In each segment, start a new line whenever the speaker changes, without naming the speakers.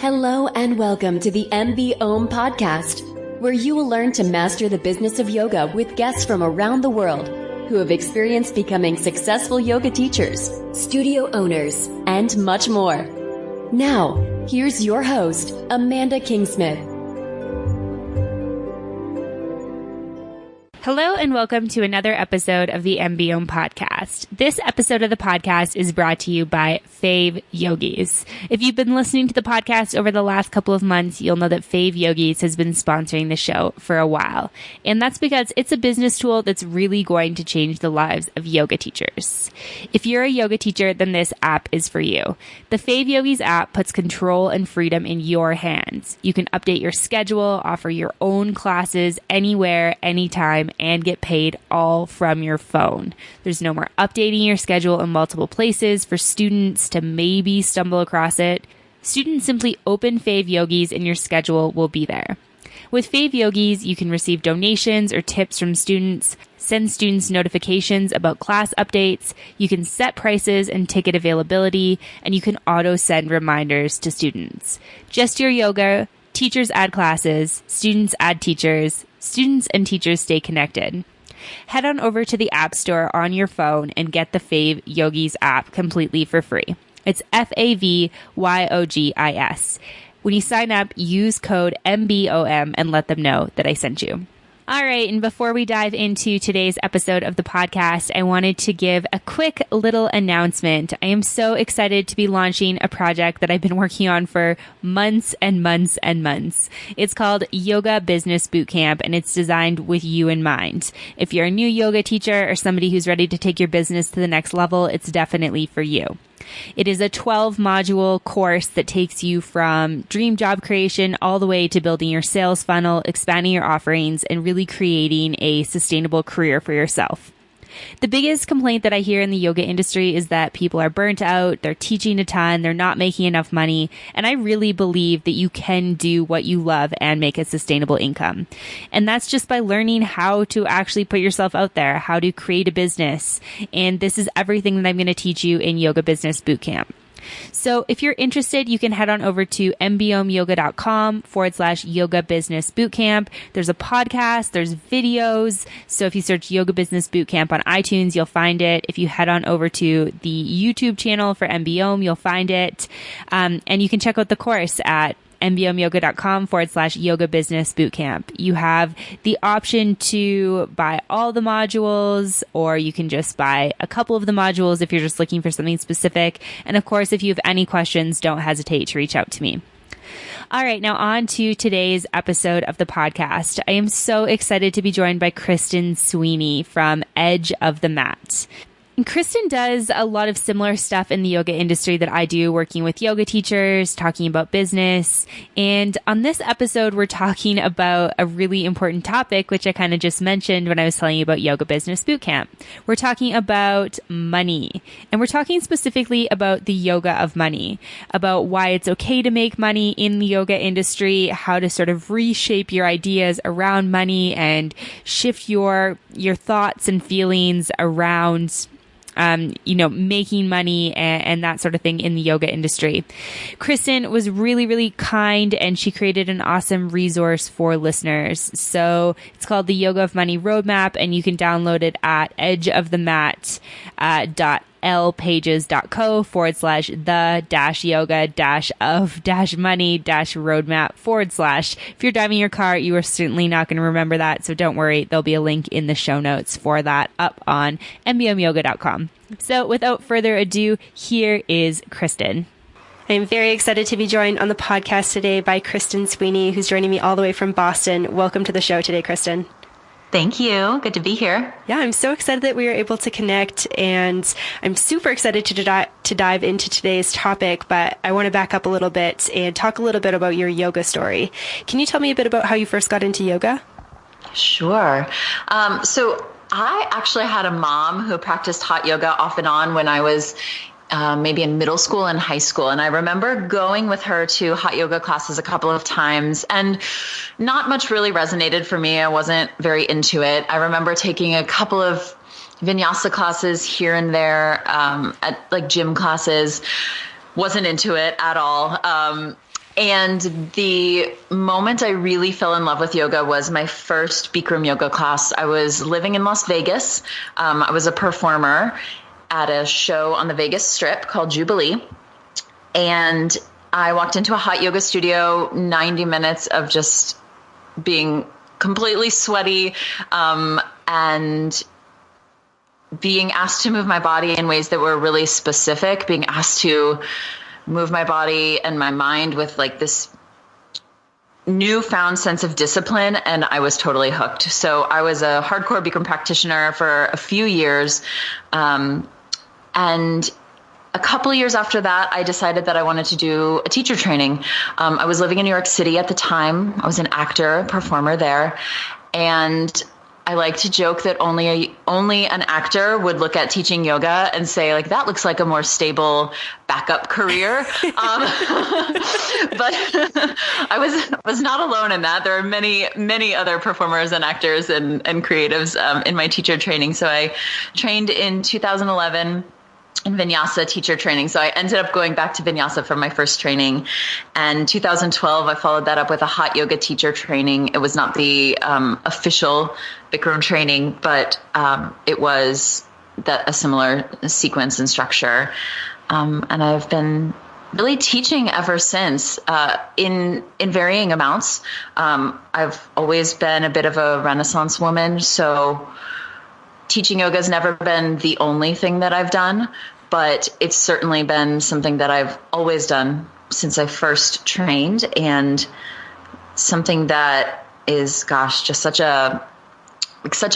Hello and welcome to the MB Om podcast, where you will learn to master the business of yoga with guests from around the world who have experienced becoming successful yoga teachers, studio owners, and much more. Now, here's your host, Amanda Kingsmith.
Hello and welcome to another episode of the MBOM podcast. This episode of the podcast is brought to you by Fave Yogis. If you've been listening to the podcast over the last couple of months, you'll know that Fave Yogis has been sponsoring the show for a while. And that's because it's a business tool that's really going to change the lives of yoga teachers. If you're a yoga teacher, then this app is for you. The Fave Yogis app puts control and freedom in your hands. You can update your schedule, offer your own classes anywhere, anytime, and get paid all from your phone. There's no more updating your schedule in multiple places for students to maybe stumble across it. Students simply open Fave Yogis and your schedule will be there. With Fave Yogis, you can receive donations or tips from students, send students notifications about class updates, you can set prices and ticket availability, and you can auto send reminders to students. Just your yoga, teachers add classes, students add teachers, students and teachers stay connected. Head on over to the App Store on your phone and get the Fave Yogis app completely for free. It's FAVYOGIS. When you sign up, use code MBOM and let them know that I sent you. All right, and before we dive into today's episode of the podcast, I wanted to give a quick little announcement. I am so excited to be launching a project that I've been working on for months and months and months. It's called Yoga Business Bootcamp, and it's designed with you in mind. If you're a new yoga teacher or somebody who's ready to take your business to the next level, it's definitely for you. It is a 12-module course that takes you from dream job creation all the way to building your sales funnel, expanding your offerings, and really creating a sustainable career for yourself. The biggest complaint that I hear in the yoga industry is that people are burnt out, they're teaching a ton, they're not making enough money, and I really believe that you can do what you love and make a sustainable income. And that's just by learning how to actually put yourself out there, how to create a business. And this is everything that I'm going to teach you in Yoga Business Bootcamp. So if you're interested, you can head on over to mbomyoga.com/yoga business bootcamp. There's a podcast, there's videos. So if you search Yoga Business Bootcamp on iTunes, you'll find it. If you head on over to the YouTube channel for MBOM, you'll find it. And you can check out the course at mbomyoga.com/yoga business bootcamp. You have the option to buy all the modules, or you can just buy a couple of the modules if you're just looking for something specific. And of course, if you have any questions, don't hesitate to reach out to me. All right, now on to today's episode of the podcast. I am so excited to be joined by Kristen Sweeney from Edge of the Mat. And Kristen does a lot of similar stuff in the yoga industry that I do, working with yoga teachers, talking about business. And on this episode, we're talking about a really important topic, which I kind of just mentioned when I was telling you about Yoga Business Bootcamp. We're talking about money. And we're talking specifically about the yoga of money, about why it's okay to make money in the yoga industry, how to sort of reshape your ideas around money and shift your thoughts and feelings around making money and that sort of thing in the yoga industry. Kristen was really, really kind, and she created an awesome resource for listeners. So it's called the Yoga of Money Roadmap, and you can download it at edgeofthemat.l pages.co/the-yoga-of-money-roadmap/. If you're driving your car, you are certainly not going to remember that. So don't worry. There'll be a link in the show notes for that up on mbomyoga.com. So without further ado, here is Kristen.
I'm very excited to be joined on the podcast today by Kristen Sweeney, who's joining me all the way from Boston. Welcome to the show today, Kristen.
Thank you. Good to be here.
Yeah, I'm so excited that we were able to connect, and I'm super excited to dive into today's topic, but I want to back up a little bit and talk a little bit about your yoga story. Can you tell me a bit about how you first got into yoga?
Sure. So I actually had a mom who practiced hot yoga off and on when I was maybe in middle school and high school. And I remember going with her to hot yoga classes a couple of times, and not much really resonated for me. I wasn't very into it. I remember taking a couple of vinyasa classes here and there, at like gym classes. Wasn't into it at all. And the moment I really fell in love with yoga was my first Bikram yoga class. I was living in Las Vegas. I was a performer at a show on the Vegas Strip called Jubilee. And I walked into a hot yoga studio, 90 minutes of just being completely sweaty, and being asked to move my body in ways that were really specific, being asked to move my body and my mind with like this newfound sense of discipline. And I was totally hooked. So I was a hardcore Bikram practitioner for a few years. And a couple of years after that, I decided that I wanted to do a teacher training. I was living in New York City at the time. I was an actor, performer there. And I like to joke that only an actor would look at teaching yoga and say, like, that looks like a more stable backup career. But I was not alone in that. There are many, many other performers and actors and creatives in my teacher training. So I trained in 2011 in Vinyasa teacher training. So I ended up going back to Vinyasa for my first training. And 2012, I followed that up with a hot yoga teacher training. It was not the official Bikram training, but it was a similar sequence and structure. And I've been really teaching ever since in varying amounts. I've always been a bit of a Renaissance woman, so teaching yoga has never been the only thing that I've done, but it's certainly been something that I've always done since I first trained, and something that is, just such a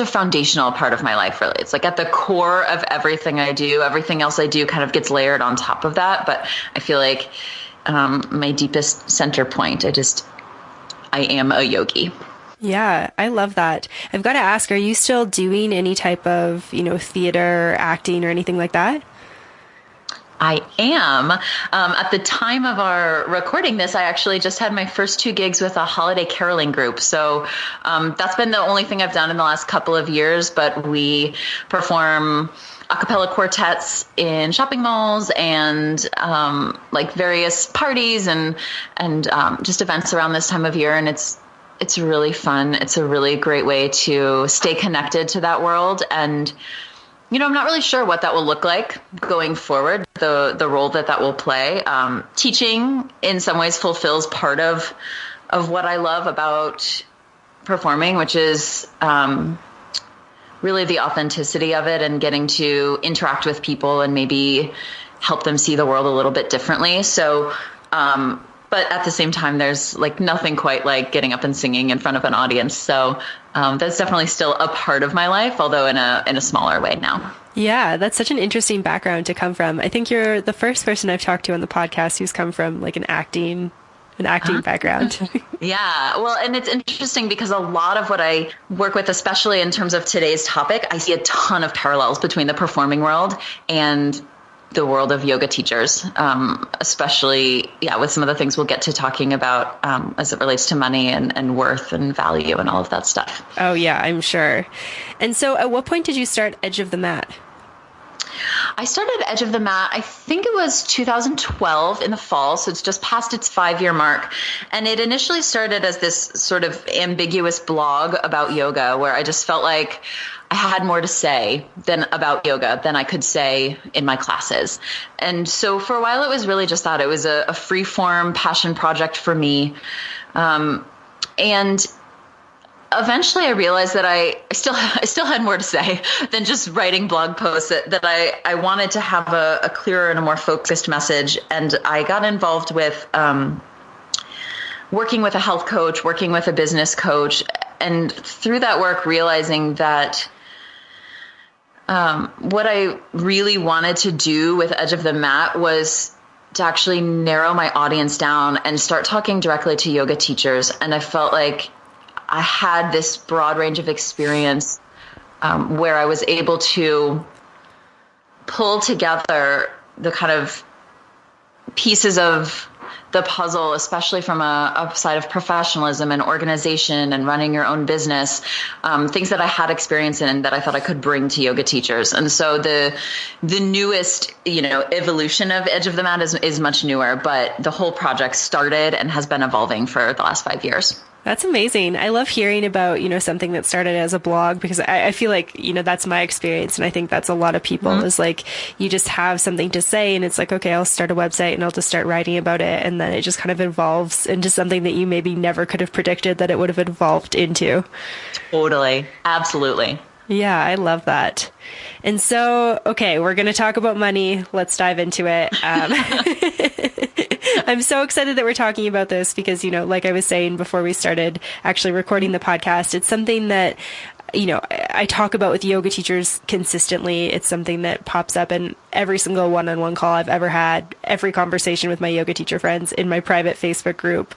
foundational part of my life, really. It's like at the core of everything I do. Everything else I do kind of gets layered on top of that, but I feel like my deepest center point, I am a yogi.
Yeah, I love that. I've got to ask, are you still doing any type of, theater, acting, or anything like that?
I am. At the time of our recording this, I actually just had my first 2 gigs with a holiday caroling group. So that's been the only thing I've done in the last couple of years, but we perform a cappella quartets in shopping malls and like various parties and just events around this time of year. And it's really fun. It's a really great way to stay connected to that world. And, I'm not really sure what that will look like going forward, the role that will play. Teaching in some ways fulfills part of what I love about performing, which is really the authenticity of it and getting to interact with people and maybe help them see the world a little bit differently. So, but at the same time, there's like nothing quite like getting up and singing in front of an audience. So that's definitely still a part of my life, although in a smaller way now.
Yeah, that's such an interesting background to come from. I think you're the first person I've talked to on the podcast who's come from like an acting background.
Yeah. Well, and it's interesting because a lot of what I work with, especially in terms of today's topic, I see a ton of parallels between the performing world and the world of yoga teachers, especially, with some of the things we'll get to talking about as it relates to money and worth and value and all of that stuff.
Oh, yeah, I'm sure. And so at what point did you start Edge of the Mat?
I started Edge of the Mat, I think it was 2012 in the fall, so it's just past its 5-year mark. And it initially started as this sort of ambiguous blog about yoga where I just felt like I had more to say about yoga than I could say in my classes. And so for a while, it was really just that. It was a free form passion project for me. And eventually I realized that I still had more to say than just writing blog posts, that I wanted to have a clearer and a more focused message. And I got involved with working with a health coach, working with a business coach, and through that work, realizing that what I really wanted to do with Edge of the Mat was to actually narrow my audience down and start talking directly to yoga teachers. And I felt like I had this broad range of experience where I was able to pull together the kind of pieces of the puzzle, especially from a side of professionalism and organization and running your own business, things that I had experience in and that I thought I could bring to yoga teachers. And so the newest, evolution of Edge of the Mat is much newer, but the whole project started and has been evolving for the last 5 years.
That's amazing. I love hearing about, something that started as a blog, because I feel like, that's my experience. And I think that's a lot of people is like, you just have something to say and it's like, okay, I'll start a website and I'll just start writing about it. And then it just kind of evolves into something that you maybe never could have predicted that it would have evolved into. Totally.
Absolutely.
Yeah, I love that. And so, okay, we're going to talk about money. Let's dive into it. I'm so excited that we're talking about this because, like I was saying before we started actually recording the podcast, it's something that, I talk about with yoga teachers consistently. It's something that pops up in every single one-on-one call I've ever had, every conversation with my yoga teacher friends in my private Facebook group.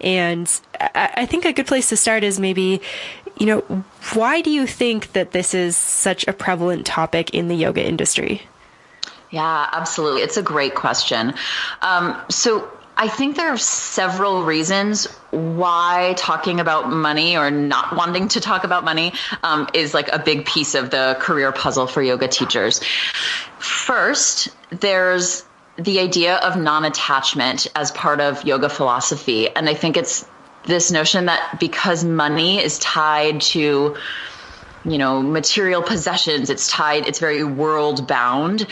And I think a good place to start is maybe, why do you think that this is such a prevalent topic in the yoga industry?
Yeah, absolutely. It's a great question. So I think there are several reasons why talking about money or not wanting to talk about money is like a big piece of the career puzzle for yoga teachers. First, there's the idea of non-attachment as part of yoga philosophy. And I think it's this notion that because money is tied to, material possessions, it's very world bound.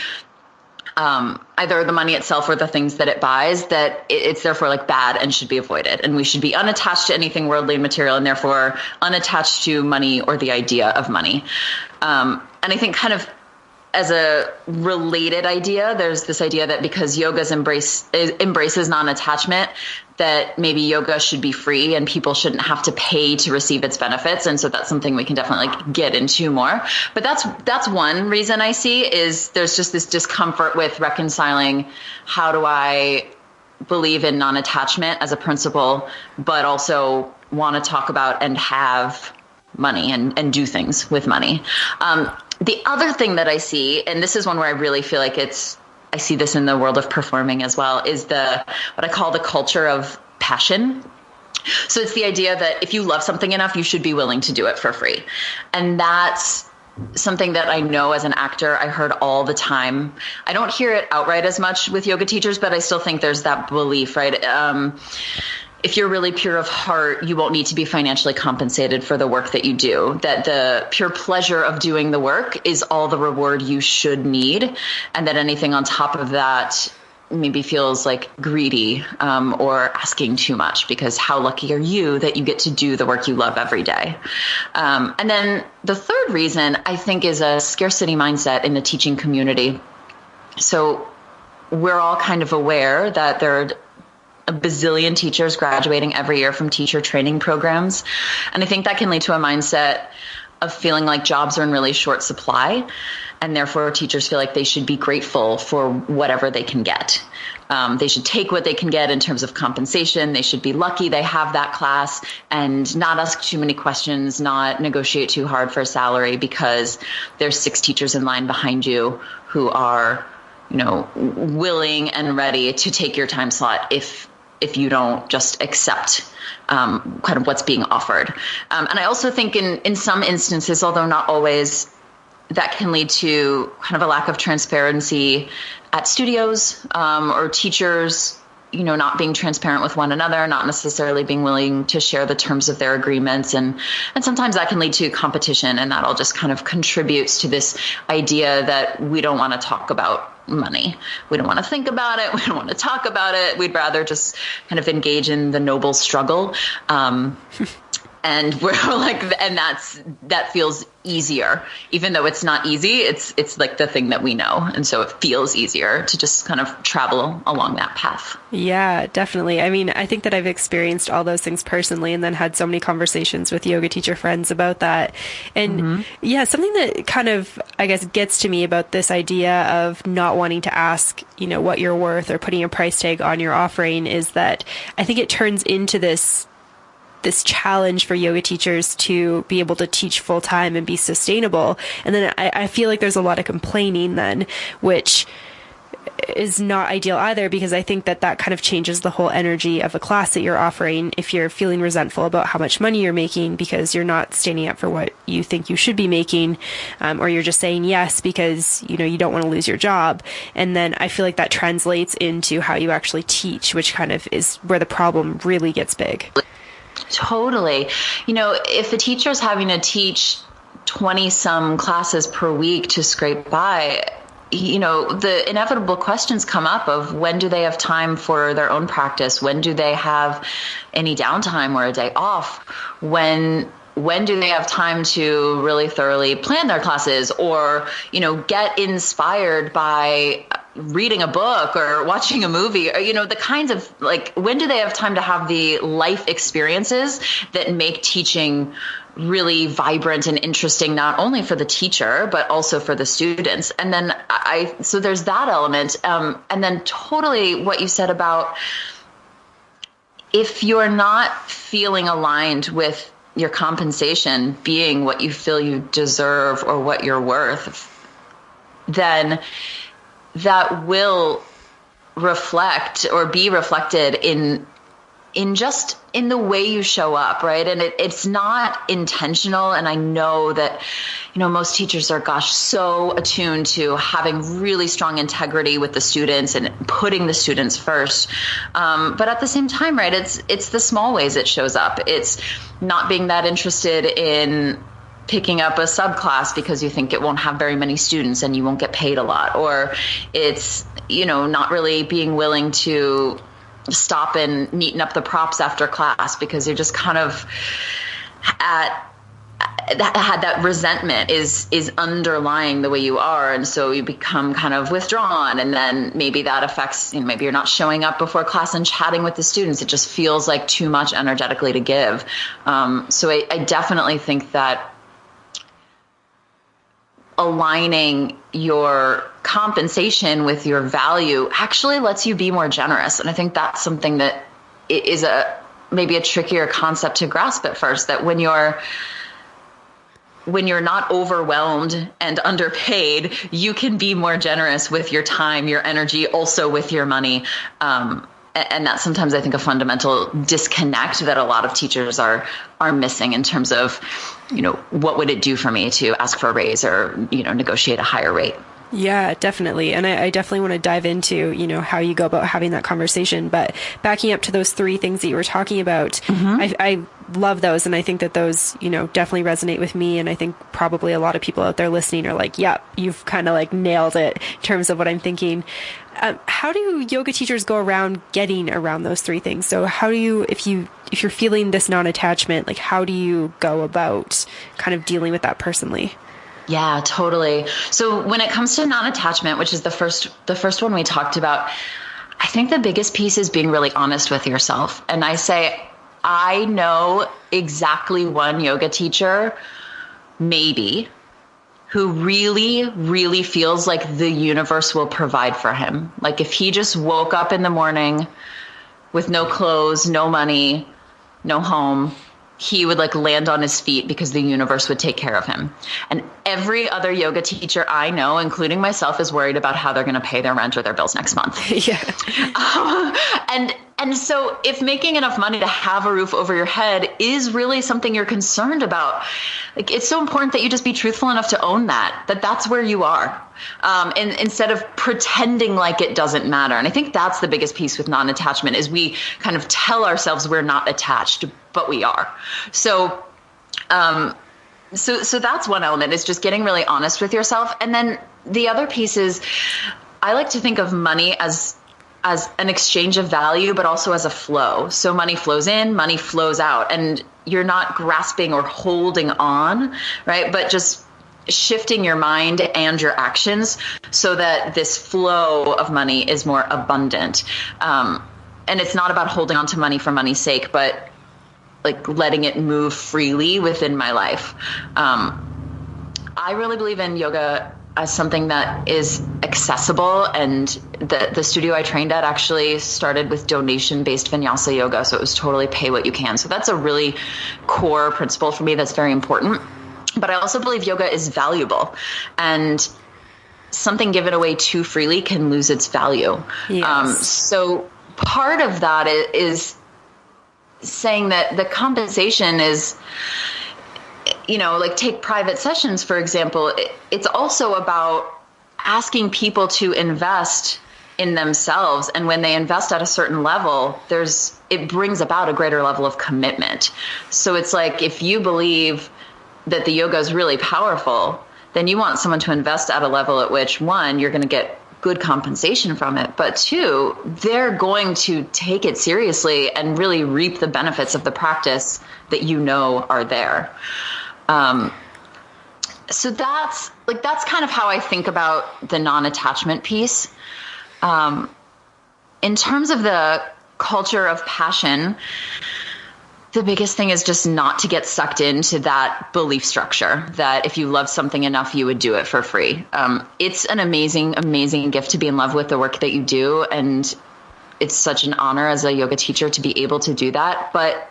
Either the money itself or the things that it buys, that it's therefore like bad and should be avoided. And we should be unattached to anything worldly and material and therefore unattached to money or the idea of money. And I think kind of as a related idea, there's this idea that because yoga embraces non-attachment, that maybe yoga should be free and people shouldn't have to pay to receive its benefits. And so that's something we can definitely get into more. But that's one reason I see is there's just this discomfort with reconciling how do I believe in non-attachment as a principle, but also want to talk about and have money and do things with money. The other thing that I see, and this is one where I really feel like I see this in the world of performing as well, is what I call the culture of passion. So it's the idea that if you love something enough, you should be willing to do it for free. And that's something that I know as an actor, I heard all the time. I don't hear it outright as much with yoga teachers, but I still think there's that belief, right? If you're really pure of heart, you won't need to be financially compensated for the work that you do, that the pure pleasure of doing the work is all the reward you should need. And that anything on top of that maybe feels like greedy or asking too much, because how lucky are you that you get to do the work you love every day? And then the third reason I think is a scarcity mindset in the teaching community. So we're all kind of aware that there are a bazillion teachers graduating every year from teacher training programs. And I think that can lead to a mindset of feeling like jobs are in really short supply. And therefore teachers feel like they should be grateful for whatever they can get. They should take what they can get in terms of compensation. They should be lucky they have that class and not ask too many questions, not negotiate too hard for a salary because there's 6 teachers in line behind you who are, willing and ready to take your time slot if you don't just accept kind of what's being offered. And I also think in some instances, although not always, that can lead to kind of a lack of transparency at studios or teachers, not being transparent with one another, not necessarily being willing to share the terms of their agreements. And sometimes that can lead to competition, and that all just kind of contributes to this idea that we don't want to talk about money. We don't want to think about it. We don't want to talk about it. We'd rather just kind of engage in the noble struggle. And we're like, and that feels easier, even though it's not easy. It's like the thing that we know. And so it feels easier to just kind of travel along that path.
Yeah, definitely. I mean, I think that I've experienced all those things personally and then had so many conversations with yoga teacher friends about that. And yeah, something that kind of, I guess, gets to me about this idea of not wanting to ask, what you're worth or putting a price tag on your offering is that I think it turns into this challenge for yoga teachers to be able to teach full time and be sustainable. And then I feel like there's a lot of complaining then, which is not ideal either, because I think that kind of changes the whole energy of a class that you're offering if you're feeling resentful about how much money you're making because you're not standing up for what you think you should be making, or you're just saying yes because you don't want to lose your job. And then I feel like that translates into how you actually teach, which kind of is where the problem really gets big.
Totally. If a teacher's having to teach 20 some classes per week to scrape by, the inevitable questions come up of when do they have time for their own practice? When do they have any downtime or a day off? When do they have time to really thoroughly plan their classes or, get inspired by reading a book or watching a movie or, the kinds of when do they have time to have the life experiences that make teaching really vibrant and interesting, not only for the teacher, but also for the students. And then so there's that element. And then totally what you said about if you're not feeling aligned with your compensation being what you feel you deserve or what you're worth, then that will reflect or be reflected in just in the way you show up, right? And it's not intentional. And I know that, most teachers are, so attuned to having really strong integrity with the students and putting the students first. But at the same time, right, it's the small ways it shows up. It's not being that interested in picking up a subclass because you think it won't have very many students and you won't get paid a lot. Or it's, not really being willing to stop and neaten up the props after class because you're just kind of had that resentment is underlying the way you are. And so you become kind of withdrawn. And then maybe that affects, maybe you're not showing up before class and chatting with the students. It just feels like too much energetically to give. So I definitely think that aligning your compensation with your value actually lets you be more generous. And I think that's something that is maybe a trickier concept to grasp at first, that when you're not overwhelmed and underpaid, you can be more generous with your time, your energy, also with your money. And that's sometimes I think a fundamental disconnect that a lot of teachers are missing in terms of, what would it do for me to ask for a raise or, negotiate a higher rate?
Yeah, definitely. And I definitely want to dive into, how you go about having that conversation. But backing up to those three things that you were talking about, I love those. And I think that those, definitely resonate with me. And I think probably a lot of people out there listening are like, yeah, you've kind of nailed it in terms of what I'm thinking. How do yoga teachers go around getting around those three things? So how do you, if you're feeling this non-attachment, how do you go about kind of dealing with that personally?
Yeah, totally. So when it comes to non-attachment, which is the first one we talked about, I think the biggest piece is being really honest with yourself. And I know exactly one yoga teacher, maybe, who really, really feels like the universe will provide for him. Like if he just woke up in the morning with no clothes, no money, no home, he would land on his feet because the universe would take care of him. And every other yoga teacher I know, including myself, is worried about how they're going to pay their rent or their bills next month.
Yeah.
And so if making enough money to have a roof over your head is really something you're concerned about, it's so important that you just be truthful enough to own that's where you are. And instead of pretending like it doesn't matter. And I think that's the biggest piece with non-attachment is we kind of tell ourselves we're not attached, but we are. So that's one element, is just getting really honest with yourself. And then the other piece is I like to think of money as an exchange of value, but also as a flow. So money flows in, money flows out, and you're not grasping or holding on, right? But just shifting your mind and your actions so that this flow of money is more abundant. And it's not about holding on to money for money's sake, but letting it move freely within my life. I really believe in yoga as something that is accessible, and the studio I trained at actually started with donation-based vinyasa yoga, so it was totally pay what you can. So that's a really core principle for me that's very important. But I also believe yoga is valuable, and something given away too freely can lose its value.
Yes.
So part of that is saying that the compensation is, like take private sessions, for example. It's also about asking people to invest in themselves. And when they invest at a certain level, it brings about a greater level of commitment. So it's like, if you believe that the yoga is really powerful, then you want someone to invest at a level at which, one, you're going to get good compensation from it, but two, they're going to take it seriously and really reap the benefits of the practice that are there. So that's kind of how I think about the non-attachment piece. In terms of the culture of passion, the biggest thing is just not to get sucked into that belief structure that if you love something enough, you would do it for free. It's an amazing, amazing gift to be in love with the work that you do. And it's such an honor as a yoga teacher to be able to do that. But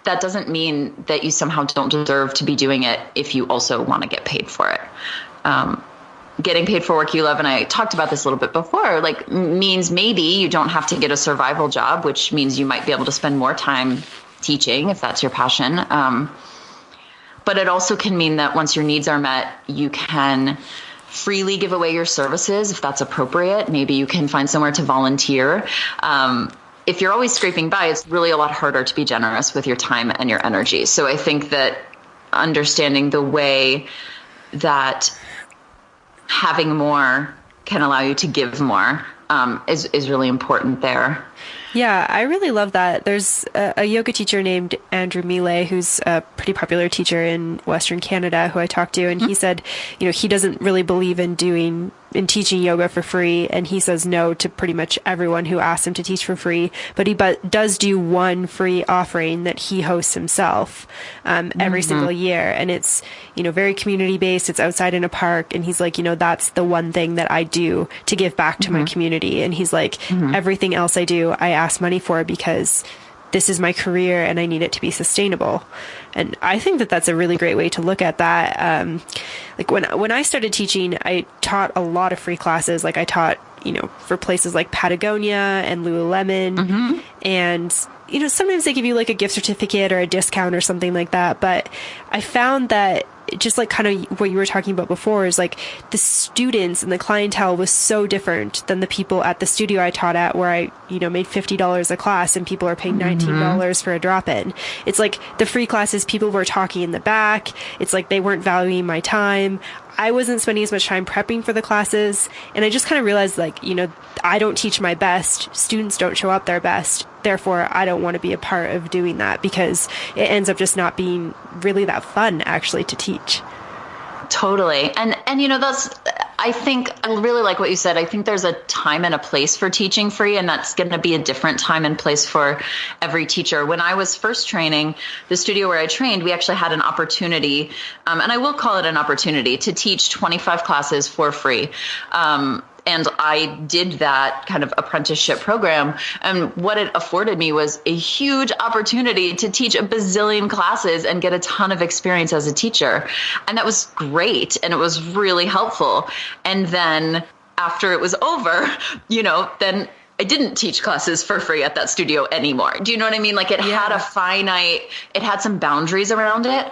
that doesn't mean that you somehow don't deserve to be doing it if you also want to get paid for it. Getting paid for work you love, and I talked about this a little bit before, means maybe you don't have to get a survival job, which means you might be able to spend more time teaching if that's your passion. But it also can mean that once your needs are met, you can freely give away your services if that's appropriate. Maybe you can find somewhere to volunteer. If you're always scraping by, it's really a lot harder to be generous with your time and your energy. So I think that understanding the way that having more can allow you to give more is really important there.
Yeah, I really love that. There's a yoga teacher named Andrew Millet, who's a pretty popular teacher in Western Canada, who I talked to, and he said, he doesn't really believe in teaching yoga for free, and he says no to pretty much everyone who asks him to teach for free, but he does do one free offering that he hosts himself every single year, and it's very community based. It's outside in a park, and he's like, that's the one thing that I do to give back to my community. And he's like, everything else I do, I ask money for because this is my career and I need it to be sustainable. And I think that that's a really great way to look at that. When I started teaching, I taught a lot of free classes. I taught, for places like Patagonia and Lululemon. And, sometimes they give you a gift certificate or a discount or something like that. But I found that just kind of what you were talking about before is the students and the clientele was so different than the people at the studio I taught at, where I, made $50 a class and people are paying $19 for a drop-in. It's the free classes, people were talking in the back. It's they weren't valuing my time. I wasn't spending as much time prepping for the classes. And I just kind of realized I don't teach my best. Students don't show up their best. Therefore, I don't want to be a part of doing that because it ends up just not being really that fun actually to teach.
Totally. And I think I really like what you said. I think there's a time and a place for teaching free, and that's going to be a different time and place for every teacher. When I was first training, the studio where I trained, we actually had an opportunity, and I will call it an opportunity, to teach 25 classes for free. And I did that kind of apprenticeship program. And what it afforded me was a huge opportunity to teach a bazillion classes and get a ton of experience as a teacher. And that was great. And it was really helpful. And then after it was over, then I didn't teach classes for free at that studio anymore. Do you know what I mean? It had some boundaries around it.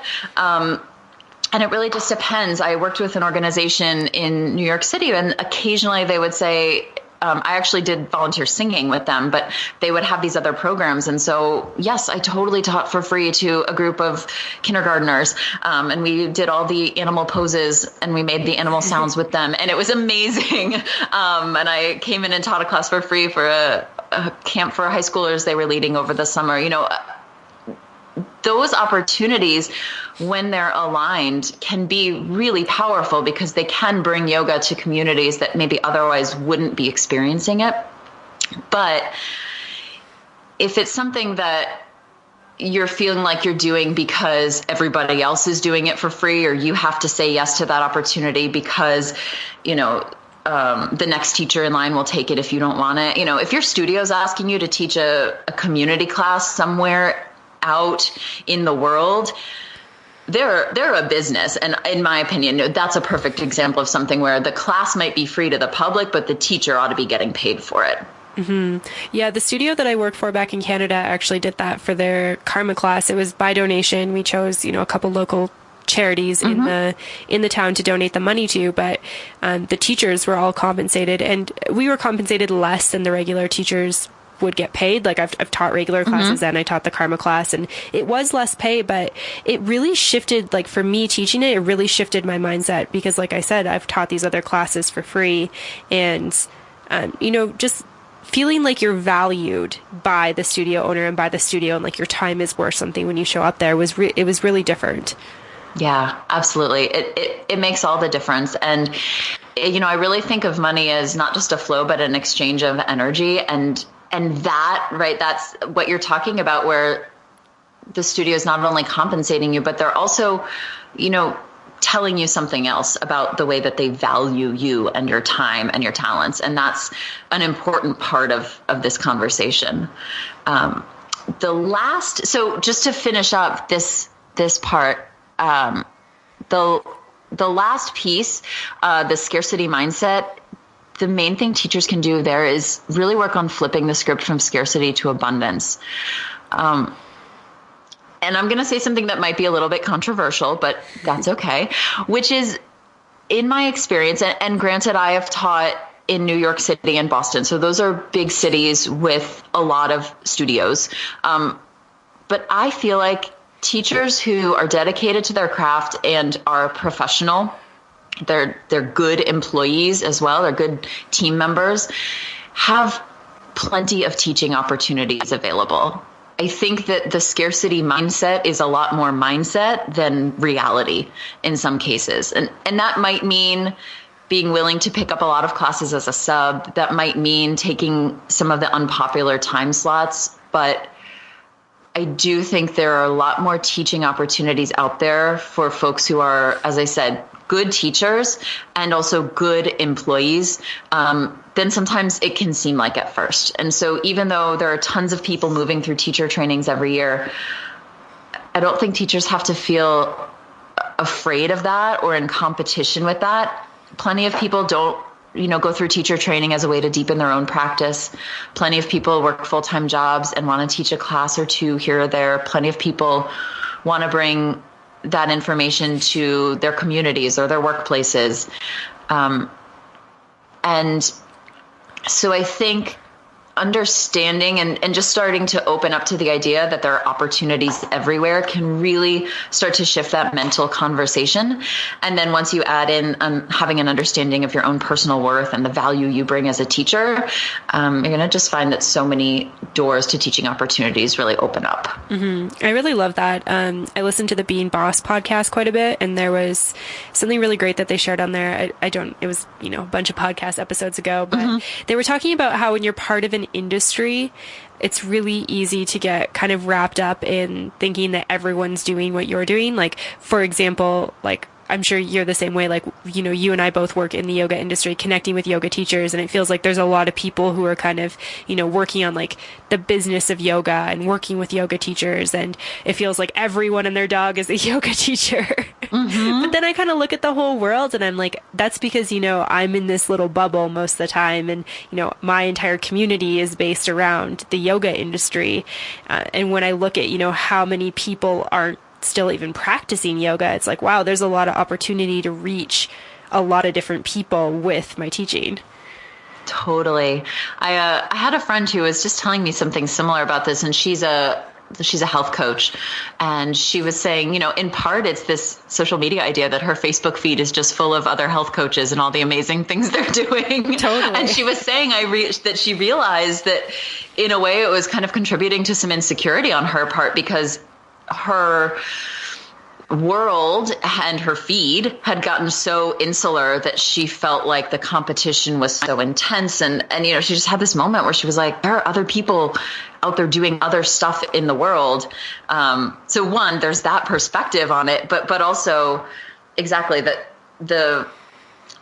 And it really just depends. I worked with an organization in New York City, and occasionally they would say, I actually did volunteer singing with them, but they would have these other programs. And so, yes, I totally taught for free to a group of kindergartners. And we did all the animal poses and we made the animal sounds with them. And it was amazing. And I came in and taught a class for free for a camp for high schoolers they were leading over the summer. Those opportunities, when they're aligned, can be really powerful because they can bring yoga to communities that maybe otherwise wouldn't be experiencing it. But if it's something that you're feeling like you're doing because everybody else is doing it for free, or you have to say yes to that opportunity because, the next teacher in line will take it if you don't want it. If your studio's asking you to teach a community class somewhere out in the world, they're a business. And in my opinion, that's a perfect example of something where the class might be free to the public, but the teacher ought to be getting paid for it.
Mm-hmm. Yeah, the studio that I worked for back in Canada actually did that for their karma class. It was by donation. We chose, a couple local charities in the town to donate the money to, but the teachers were all compensated, and we were compensated less than the regular teachers would get paid. Like I've taught regular classes and I taught the karma class, and it was less pay, but it really shifted, like for me teaching it really shifted my mindset, because like I said, I've taught these other classes for free, and just feeling like you're valued by the studio owner and by the studio, and like your time is worth something when you show up there it was really different.
Yeah, absolutely. It makes all the difference. And, I really think of money as not just a flow, but an exchange of energy. And that, right, that's what you're talking about, where the studio is not only compensating you, but they're also, telling you something else about the way that they value you and your time and your talents. And that's an important part of this conversation. So just to finish up this part, the last piece, the scarcity mindset, the main thing teachers can do there is really work on flipping the script from scarcity to abundance. And I'm going to say something that might be a little bit controversial, but that's okay, which is, in my experience, and granted, I have taught in New York City and Boston, so those are big cities with a lot of studios. But I feel like teachers who are dedicated to their craft and are professional, they're good employees as well, they're good team members, have plenty of teaching opportunities available. I think that the scarcity mindset is a lot more mindset than reality in some cases. And that might mean being willing to pick up a lot of classes as a sub. That might mean taking some of the unpopular time slots. But I do think there are a lot more teaching opportunities out there for folks who are, as I said, good teachers and also good employees, then sometimes it can seem like at first. And so even though there are tons of people moving through teacher trainings every year, I don't think teachers have to feel afraid of that or in competition with that. Plenty of people don't, go through teacher training as a way to deepen their own practice. Plenty of people work full-time jobs and want to teach a class or two here or there. Plenty of people want to bring that information to their communities or their workplaces. And so I think understanding and just starting to open up to the idea that there are opportunities everywhere can really start to shift that mental conversation. And then once you add in having an understanding of your own personal worth and the value you bring as a teacher, you're going to just find that so many doors to teaching opportunities really open up.
Mm-hmm. I really love that. I listened to the Being Boss podcast quite a bit, and there was something really great that they shared on there. It was, a bunch of podcast episodes ago, but they were talking about how when you're part of an industry, it's really easy to get kind of wrapped up in thinking that everyone's doing what you're doing. Like, for example, like, I'm sure you're the same way. Like, you and I both work in the yoga industry, connecting with yoga teachers. And it feels like there's a lot of people who are kind of, working on like the business of yoga and working with yoga teachers. And it feels like everyone and their dog is a yoga teacher. But then I kind of look at the whole world and I'm like, that's because, I'm in this little bubble most of the time. And, my entire community is based around the yoga industry. And when I look at, how many people aren't still even practicing yoga, it's like, wow, there's a lot of opportunity to reach a lot of different people with my teaching.
Totally. I had a friend who was just telling me something similar about this, and she's a health coach, and she was saying, in part it's this social media idea that her Facebook feed is just full of other health coaches and all the amazing things they're doing. Totally. And she was saying that she realized that in a way it was kind of contributing to some insecurity on her part, because her world and her feed had gotten so insular that she felt like the competition was so intense. And she just had this moment where she was like, there are other people out there doing other stuff in the world. So one, there's that perspective on it, but also exactly that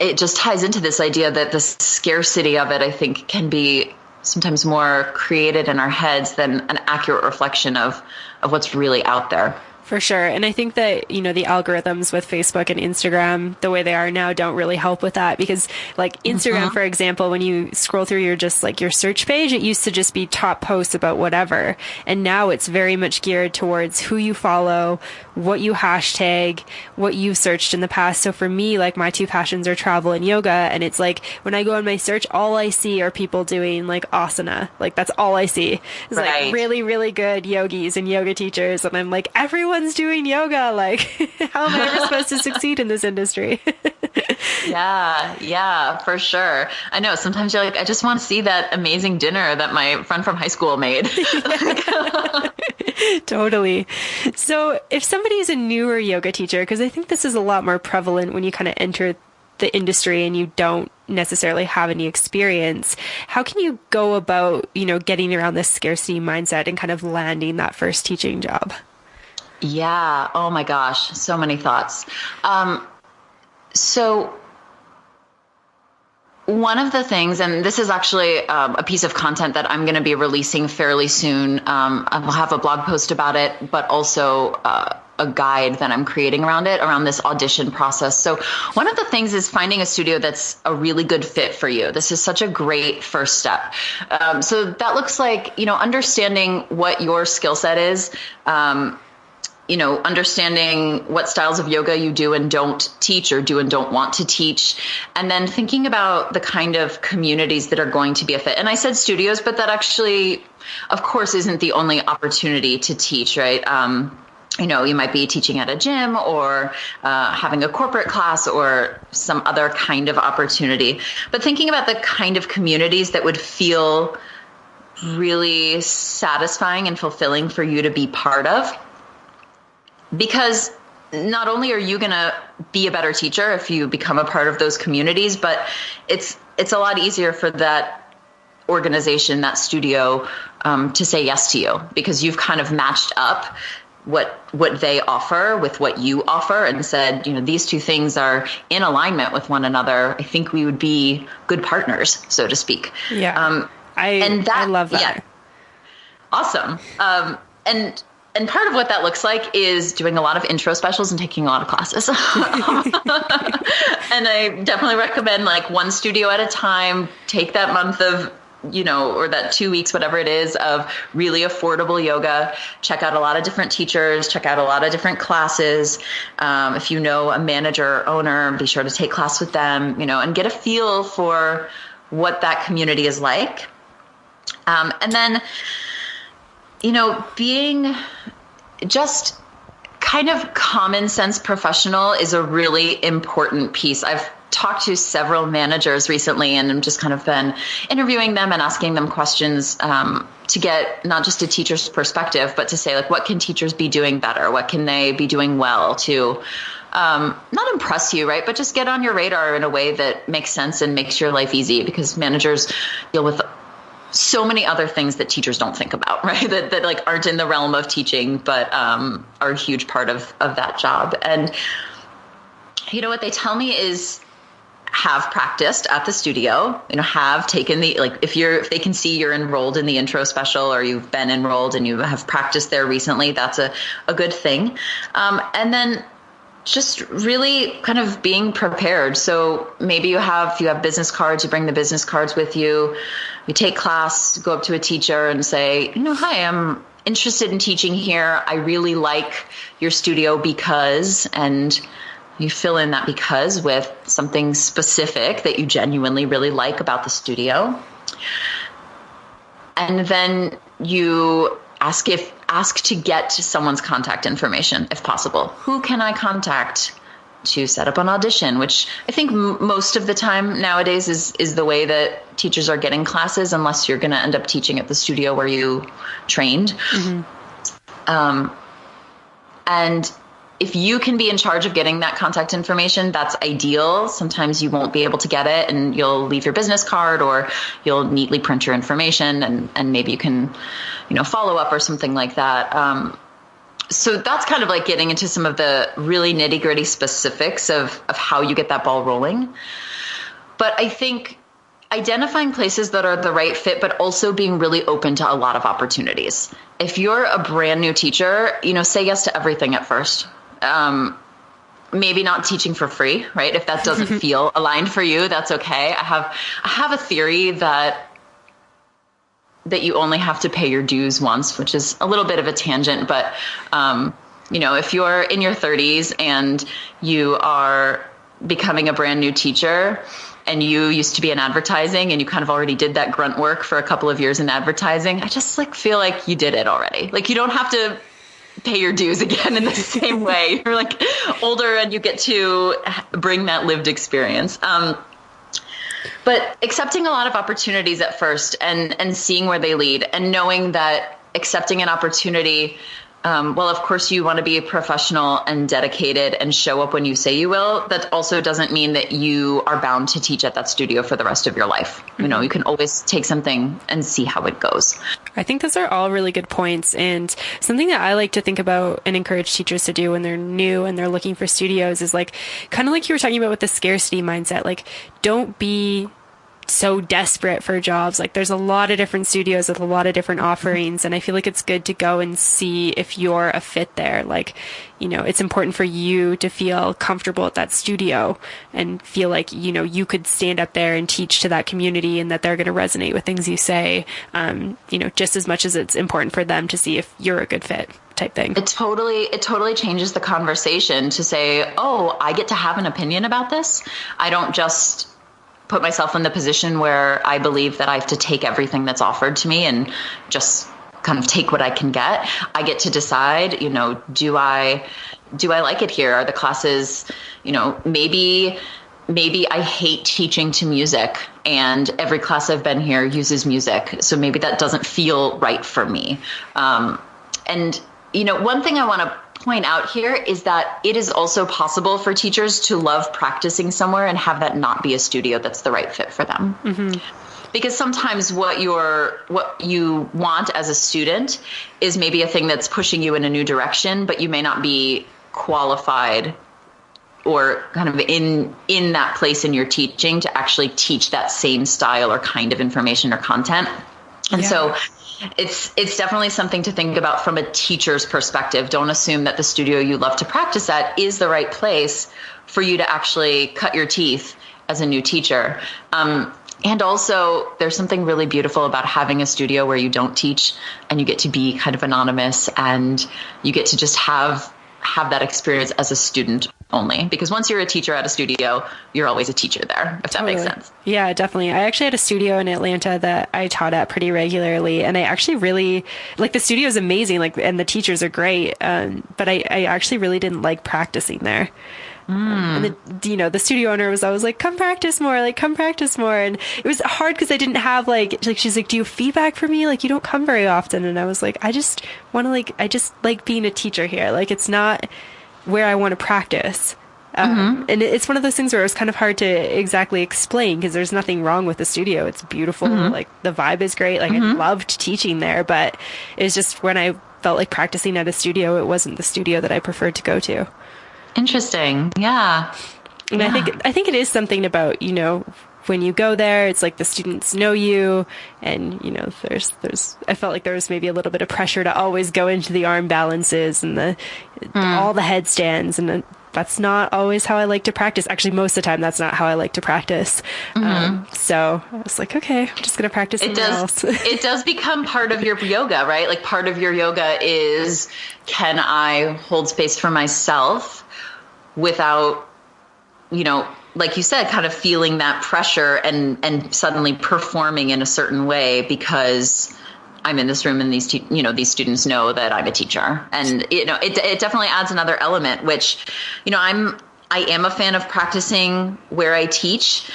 it just ties into this idea that the scarcity of it, I think, can be sometimes more created in our heads than an accurate reflection of what's really out there.
For sure. And I think that, you know, the algorithms with Facebook and Instagram, the way they are now, don't really help with that, because like Instagram, for example, when you scroll through your just like your search page, it used to just be top posts about whatever. And now it's very much geared towards who you follow, what you hashtag, what you've searched in the past. So for me, like my two passions are travel and yoga. And it's like when I go on my search, all I see are people doing like asana. Like that's all I see. It's like really, really good yogis and yoga teachers. And I'm like, everyone's doing yoga. Like, how am I ever supposed to succeed in this industry?
Yeah, for sure. I know sometimes you're like, I just want to see that amazing dinner that my friend from high school made.
Totally. So if somebody is a newer yoga teacher, because I think this is a lot more prevalent when you kind of enter the industry and you don't necessarily have any experience, how can you go about, you know, getting around this scarcity mindset and kind of landing that first teaching job?
Yeah. Oh my gosh. So many thoughts. So one of the things, and this is actually a piece of content that I'm going to be releasing fairly soon. I'll have a blog post about it, but also a guide that I'm creating around it, around this audition process. So one of the things is finding a studio that's a really good fit for you. This is such a great first step. So that looks like, you know, understanding what your skill set is, you know, understanding what styles of yoga you do and don't teach, or do and don't want to teach. And then thinking about the kind of communities that are going to be a fit. And I said studios, but that actually, of course, isn't the only opportunity to teach, right? You know, you might be teaching at a gym, or having a corporate class, or some other kind of opportunity. But thinking about the kind of communities that would feel really satisfying and fulfilling for you to be part of. Because not only are you going to be a better teacher if you become a part of those communities, but it's a lot easier for that organization, that studio, to say yes to you, because you've kind of matched up what they offer with what you offer and said, you know, these two things are in alignment with one another. I think we would be good partners, so to speak.
Yeah. I love that.
Yeah. Awesome. And part of what that looks like is doing a lot of intro specials and taking a lot of classes. And I definitely recommend like one studio at a time, take that month of, you know, or that 2 weeks, whatever it is, of really affordable yoga, check out a lot of different teachers, check out a lot of different classes. If you know a manager or owner, be sure to take class with them, you know, and get a feel for what that community is like. And then, you know, being just kind of common sense professional is a really important piece. I've talked to several managers recently, and I'm just kind of been interviewing them and asking them questions to get not just a teacher's perspective, but to say, like, what can teachers be doing better? What can they be doing well to not impress you, right? But just get on your radar in a way that makes sense and makes your life easy, because managers deal with so many other things that teachers don't think about, right? That like aren't in the realm of teaching, but are a huge part of that job. And you know what they tell me is, have practiced at the studio, you know, have taken the, like, if they can see you're enrolled in the intro special, or you've been enrolled and you have practiced there recently, that's a good thing. And then just really kind of being prepared. So maybe you have business cards, you bring the business cards with you, you take class, go up to a teacher and say, you know, hi, I'm interested in teaching here. I really like your studio because, and you fill in that because with something specific that you genuinely really like about the studio. And then you ask to get someone's contact information, if possible. Who can I contact to set up an audition? Which I think most of the time nowadays is the way that teachers are getting classes, unless you're going to end up teaching at the studio where you trained. Mm-hmm. And if you can be in charge of getting that contact information, that's ideal. Sometimes you won't be able to get it, and you'll leave your business card, or you'll neatly print your information, and maybe you can, you know, follow up or something like that. So that's kind of like getting into some of the really nitty gritty specifics of how you get that ball rolling. But I think identifying places that are the right fit, but also being really open to a lot of opportunities. If you're a brand new teacher, say yes to everything at first. Maybe not teaching for free, right? If that doesn't feel aligned for you, that's okay. I have a theory that you only have to pay your dues once, which is a little bit of a tangent, but if you're in your 30s and you are becoming a brand new teacher and you used to be in advertising and you kind of already did that grunt work for a couple of years in advertising, I just feel like you did it already. Like, you don't have to pay your dues again in the same way. You're like older and you get to bring that lived experience. But accepting a lot of opportunities at first and seeing where they lead, and knowing that accepting an opportunity, of course you want to be a professional and dedicated and show up when you say you will. That also doesn't mean that you are bound to teach at that studio for the rest of your life. You can always take something and see how it goes.
I think those are all really good points, and something that I like to think about and encourage teachers to do when they're new and they're looking for studios is kind of like you were talking about with the scarcity mindset. Don't be so desperate for jobs. There's a lot of different studios with a lot of different offerings, and I feel like it's good to go and see if you're a fit there. It's important for you to feel comfortable at that studio and feel like, you could stand up there and teach to that community and that they're going to resonate with things you say, just as much as it's important for them to see if you're a good fit type thing.
It totally changes the conversation to say, oh, I get to have an opinion about this. I don't just put myself in the position where I believe that I have to take everything that's offered to me and just kind of take what I can get. I get to decide, do I like it here? Are the classes, maybe I hate teaching to music and every class I've been here uses music. So maybe that doesn't feel right for me. One thing I want to point out here is that it is also possible for teachers to love practicing somewhere and have that not be a studio that's the right fit for them. Mm-hmm. Because sometimes what you want as a student is maybe a thing that's pushing you in a new direction, but you may not be qualified or kind of in that place in your teaching to actually teach that same style or kind of information or content. And so it's definitely something to think about from a teacher's perspective. Don't assume that the studio you love to practice at is the right place for you to actually cut your teeth as a new teacher. And also, there's something really beautiful about having a studio where you don't teach and you get to be kind of anonymous and you get to just have that experience as a student only. Because once you're a teacher at a studio, you're always a teacher there, if that makes sense.
Yeah, definitely. I actually had a studio in Atlanta that I taught at pretty regularly. And I actually really, the studio is amazing, and the teachers are great. But I actually really didn't like practicing there. And the studio owner was always like, come practice more, come practice more. And it was hard because I didn't have she's like, do you have feedback for me? You don't come very often. And I was like, I just want to I just like being a teacher here. It's not where I want to practice. And it's one of those things where it was kind of hard to exactly explain because there's nothing wrong with the studio. It's beautiful. The vibe is great. I loved teaching there, but it's just when I felt like practicing at a studio, it wasn't the studio that I preferred to go to.
Interesting. Yeah.
And I think it is something about, when you go there, it's the students know you and, there's I felt like there was maybe a little bit of pressure to always go into the arm balances and all the headstands. And that's not always how I like to practice. Actually, most of the time, that's not how I like to practice. So I was like, okay, I'm just going to practice something else.
It does become part of your yoga, right? Part of your yoga is, can I hold space for myself without, like you said, kind of feeling that pressure and suddenly performing in a certain way because I'm in this room and these students know that I'm a teacher. And, it definitely adds another element, which, I am a fan of practicing where I teach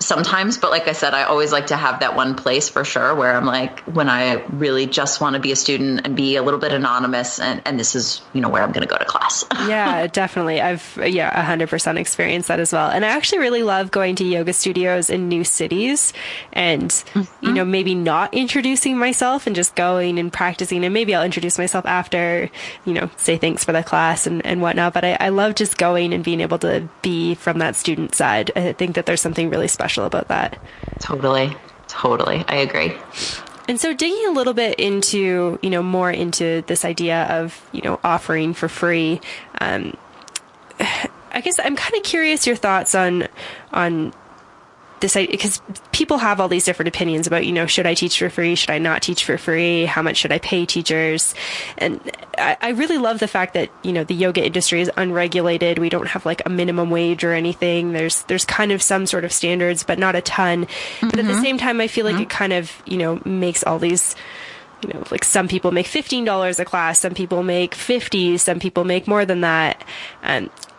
sometimes. But like I said, I always like to have that one place for sure where I'm when I really just want to be a student and be a little bit anonymous. And this is, where I'm going to go to class.
Yeah, definitely. I've 100% experienced that as well. And I actually really love going to yoga studios in new cities and, maybe not introducing myself and just going and practicing. And maybe I'll introduce myself after, say thanks for the class and whatnot. But I love just going and being able to be from that student side. I think that there's something really special special about that.
Totally. I agree.
And so digging a little bit into, more into this idea of, offering for free, I guess I'm kind of curious your thoughts on this, because people have all these different opinions about, should I teach for free? Should I not teach for free? How much should I pay teachers? And I really love the fact that, the yoga industry is unregulated. We don't have like a minimum wage or anything. There's kind of some sort of standards, but not a ton. But at the same time, I feel like it kind of, makes all these, like some people make $15 a class, some people make $50, some people make more than that.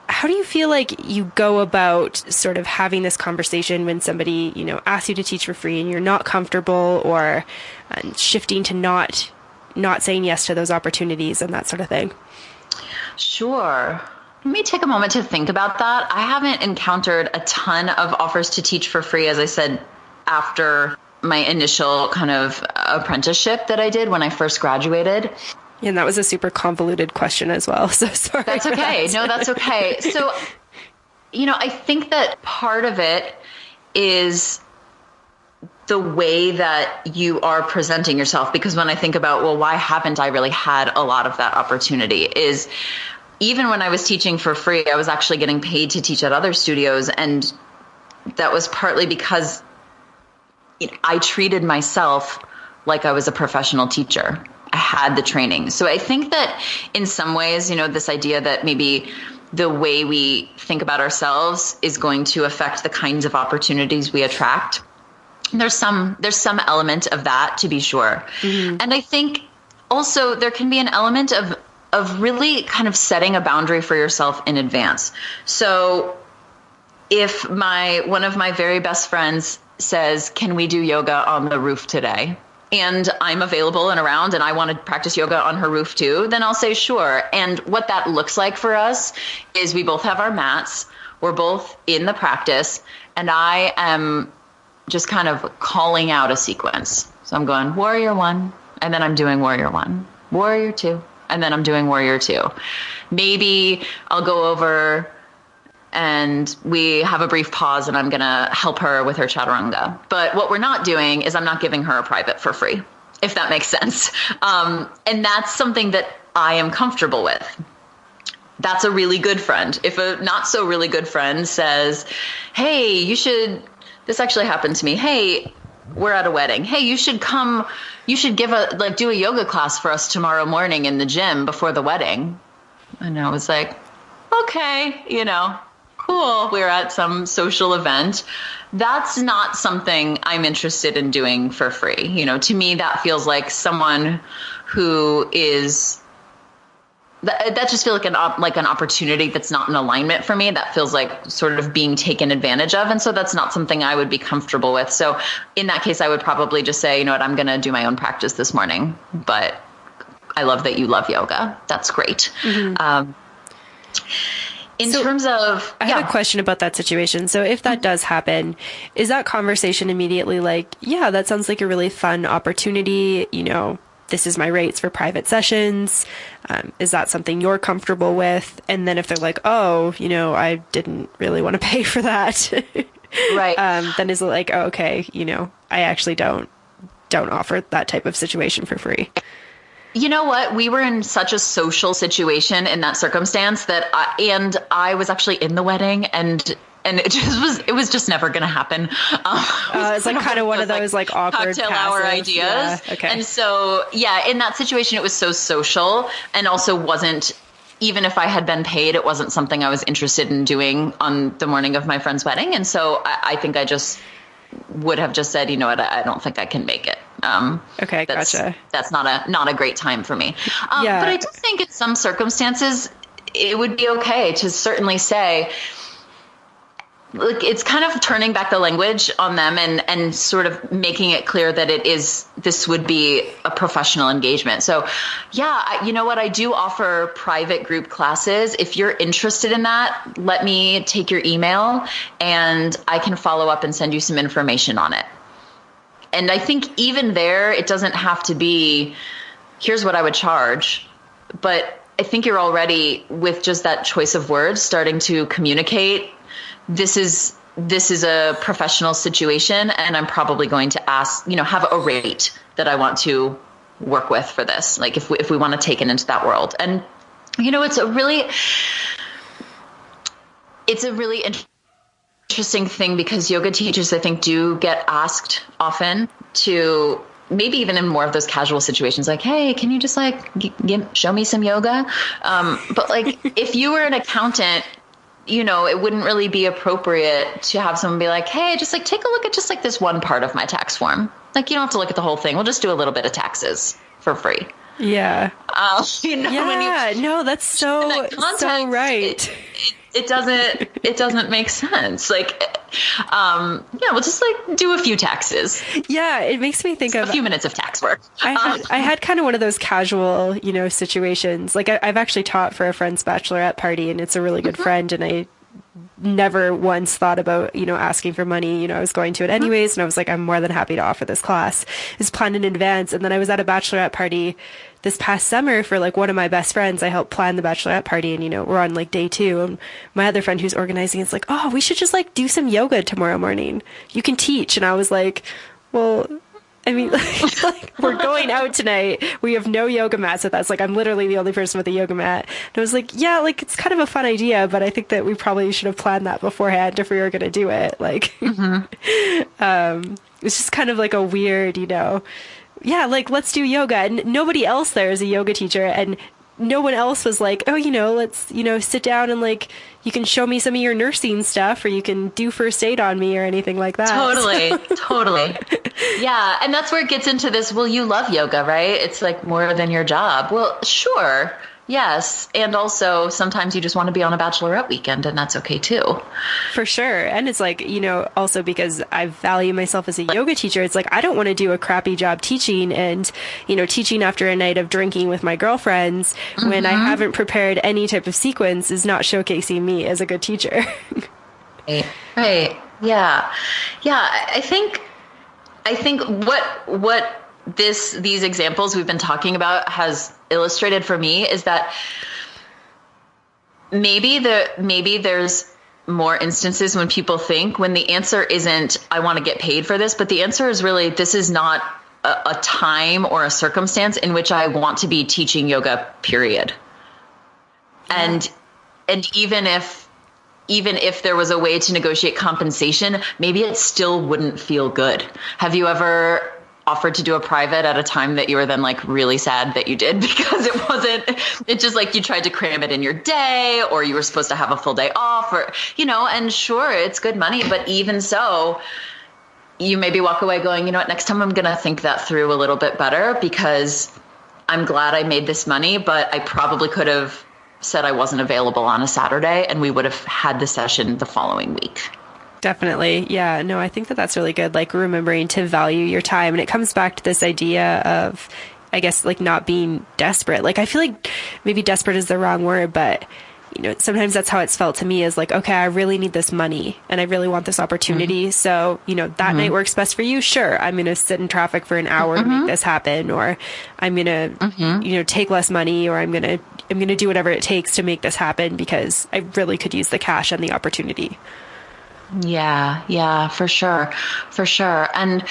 How do you feel like you go about sort of having this conversation when somebody, asks you to teach for free and you're not comfortable, or shifting to not saying yes to those opportunities and that sort of thing?
Sure. Let me take a moment to think about that. I haven't encountered a ton of offers to teach for free, as I said, after my initial kind of apprenticeship that I did when I first graduated.
And that was a super convoluted question as well. So sorry.
That's okay. No, that's okay. So, I think that part of it is the way that you are presenting yourself. Because when I think about, well, why haven't I really had a lot of that opportunity, is even when I was teaching for free, I was actually getting paid to teach at other studios. And that was partly because I treated myself like I was a professional teacher. I had the training. So I think that in some ways, this idea that maybe the way we think about ourselves is going to affect the kinds of opportunities we attract. There's some element of that, to be sure. Mm-hmm. And I think also there can be an element of really kind of setting a boundary for yourself in advance. So if one of my very best friends says, "Can we do yoga on the roof today?" and I'm available and around and I want to practice yoga on her roof too, then I'll say sure. And what that looks like for us is we both have our mats. We're both in the practice, and I am just kind of calling out a sequence. So I'm going warrior 1, and then I'm doing warrior 1, warrior 2, and then I'm doing warrior 2. Maybe I'll go over and we have a brief pause and I'm going to help her with her chaturanga. But what we're not doing is I'm not giving her a private for free, if that makes sense. And that's something that I am comfortable with. That's a really good friend. If a not so really good friend says, "Hey, this actually happened to me. Hey, we're at a wedding. Hey, you should do a yoga class for us tomorrow morning in the gym before the wedding." And I was like, okay, cool. We're at some social event. That's not something I'm interested in doing for free. To me, that feels like someone who is, that just feels like an opportunity that's not in alignment for me. That feels like sort of being taken advantage of. And so that's not something I would be comfortable with. So in that case, I would probably just say, I'm going to do my own practice this morning, but I love that you love yoga. That's great. Mm-hmm. In terms of,
I have a question about that situation. So if that does happen, is that conversation immediately like, yeah, that sounds like a really fun opportunity. This is my rates for private sessions. Is that something you're comfortable with? And then if they're like, oh, I didn't really want to pay for that.
Right.
Then is it like, oh, okay, I actually don't offer that type of situation for free.
You know what? We were in such a social situation in that circumstance that I was actually in the wedding and it was just never going to happen.
It's like kind of one of those like awkward
cocktail hour ideas.
Yeah, okay.
And so, in that situation, it was so social, and also wasn't, even if I had been paid, it wasn't something I was interested in doing on the morning of my friend's wedding. And so I think I just would have just said, I don't think I can make it.
Okay, gotcha.
That's not a great time for me. But I do think in some circumstances, it would be okay to certainly say, like, it's kind of turning back the language on them and sort of making it clear that this would be a professional engagement. So you know what? I do offer private group classes. If you're interested in that, let me take your email and I can follow up and send you some information on it. And I think even there, it doesn't have to be, here's what I would charge, but I think you're already, with just that choice of words, starting to communicate, this is this is a professional situation and I'm probably going to ask, have a rate that I want to work with for this. Like if we want to take it into that world. And, it's a really interesting thing because yoga teachers, I think, do get asked often to maybe even in more of those casual situations, like, hey, can you just show me some yoga? But like if you were an accountant, it wouldn't really be appropriate to have someone be like, hey, just like take a look at just like this one part of my tax form. Like you don't have to look at the whole thing. We'll just do a little bit of taxes for free.
Yeah.
No,
that's so right.
It doesn't make sense. Like, we'll just like do a few taxes.
Yeah. It makes me think of
a few minutes of tax work.
I had kind of one of those casual, situations. Like I've actually taught for a friend's bachelorette party and it's a really good friend. And I never once thought about, asking for money. I was going to it anyways. And I was like, I'm more than happy to offer this class. It's planned in advance. And then I was at a bachelorette party this past summer for like one of my best friends. I helped plan the bachelorette party and, we're on like day 2 and my other friend who's organizing is like, oh, we should just like do some yoga tomorrow morning. You can teach. And I was like, well, I mean, like we're going out tonight. We have no yoga mats with us. Like I'm literally the only person with a yoga mat. And I was like, yeah, like it's kind of a fun idea, but I think that we probably should have planned that beforehand if we were going to do it. Like, it's just kind of like a weird, yeah, like let's do yoga. And nobody else there is a yoga teacher. And no one else was like, oh, let's, sit down and like, you can show me some of your nursing stuff or you can do first aid on me or anything like that.
Totally. Yeah. And that's where it gets into this. Well, you love yoga, right? It's like more than your job. Well, sure. Yes. And also sometimes you just want to be on a bachelorette weekend and that's okay too.
For sure. And it's like, also because I value myself as a yoga teacher, it's like, I don't want to do a crappy job teaching and, teaching after a night of drinking with my girlfriends when I haven't prepared any type of sequence is not showcasing me as a good teacher.
Right. Yeah. Yeah. I think what these examples we've been talking about has illustrated for me is that maybe there's more instances when people think when the answer isn't, I want to get paid for this, but the answer is really, this is not a time or a circumstance in which I want to be teaching yoga, period. Yeah. And even if there was a way to negotiate compensation, maybe it still wouldn't feel good. Have you ever offered to do a private at a time that you were then like really sad that you did because it's just like you tried to cram it in your day or you were supposed to have a full day off or, and sure, it's good money, but even so, you maybe walk away going, you know what, next time I'm going to think that through a little bit better because I'm glad I made this money, but I probably could have said I wasn't available on a Saturday and we would have had the session the following week.
Definitely. Yeah, no, I think that that's really good. Like remembering to value your time. And it comes back to this idea of, I guess, like not being desperate. Like I feel like maybe desperate is the wrong word, but sometimes that's how it's felt to me is like, okay, I really need this money and I really want this opportunity. So, that night works best for you. Sure. I'm going to sit in traffic for an hour to make this happen, or I'm going to, take less money, or I'm going to do whatever it takes to make this happen because I really could use the cash and the opportunity.
Yeah, for sure. And,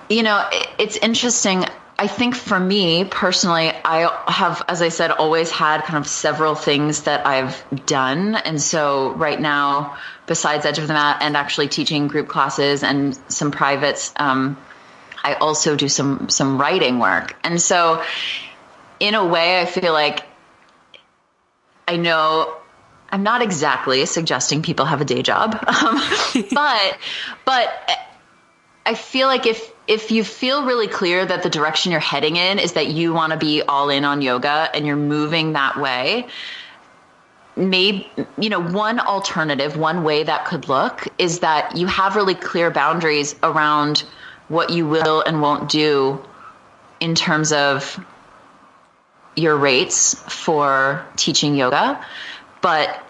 it's interesting. I think for me personally, I have, as I said, always had kind of several things that I've done. And so right now, besides Edge of the Mat and actually teaching group classes and some privates, I also do some writing work. And so in a way, I feel like I know I'm not exactly suggesting people have a day job, but I feel like if you feel really clear that the direction you're heading in is that you want to be all in on yoga and you're moving that way, maybe, one way that could look is that you have really clear boundaries around what you will and won't do in terms of your rates for teaching yoga. But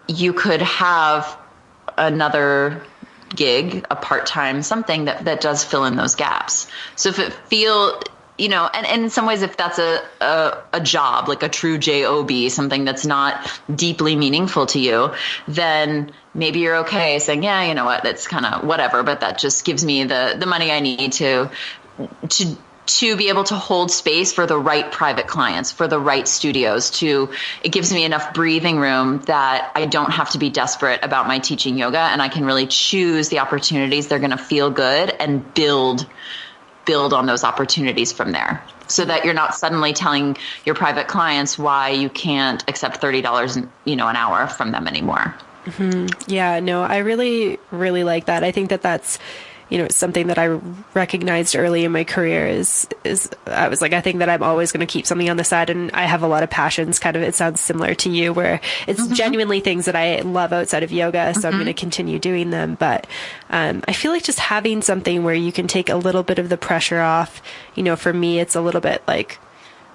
you could have another gig, a part-time, something that does fill in those gaps. So if it and in some ways, if that's a job, like a true job, something that's not deeply meaningful to you, then maybe you're okay saying, yeah, you know what, it's kind of whatever, but that just gives me the money I need to be able to hold space for the right private clients, for the right studios. It gives me enough breathing room that I don't have to be desperate about my teaching yoga, and I can really choose the opportunities that are going to feel good and build on those opportunities from there, so that you're not suddenly telling your private clients why you can't accept $30, an hour from them anymore.
Mm-hmm. Yeah, no, I really, really like that. I think that that's, something that I recognized early in my career is I was like, I think that I'm always going to keep something on the side. And I have a lot of passions, kind of, it sounds similar to you, where it's genuinely things that I love outside of yoga. So I'm going to continue doing them. But I feel like just having something where you can take a little bit of the pressure off, for me, it's a little bit like,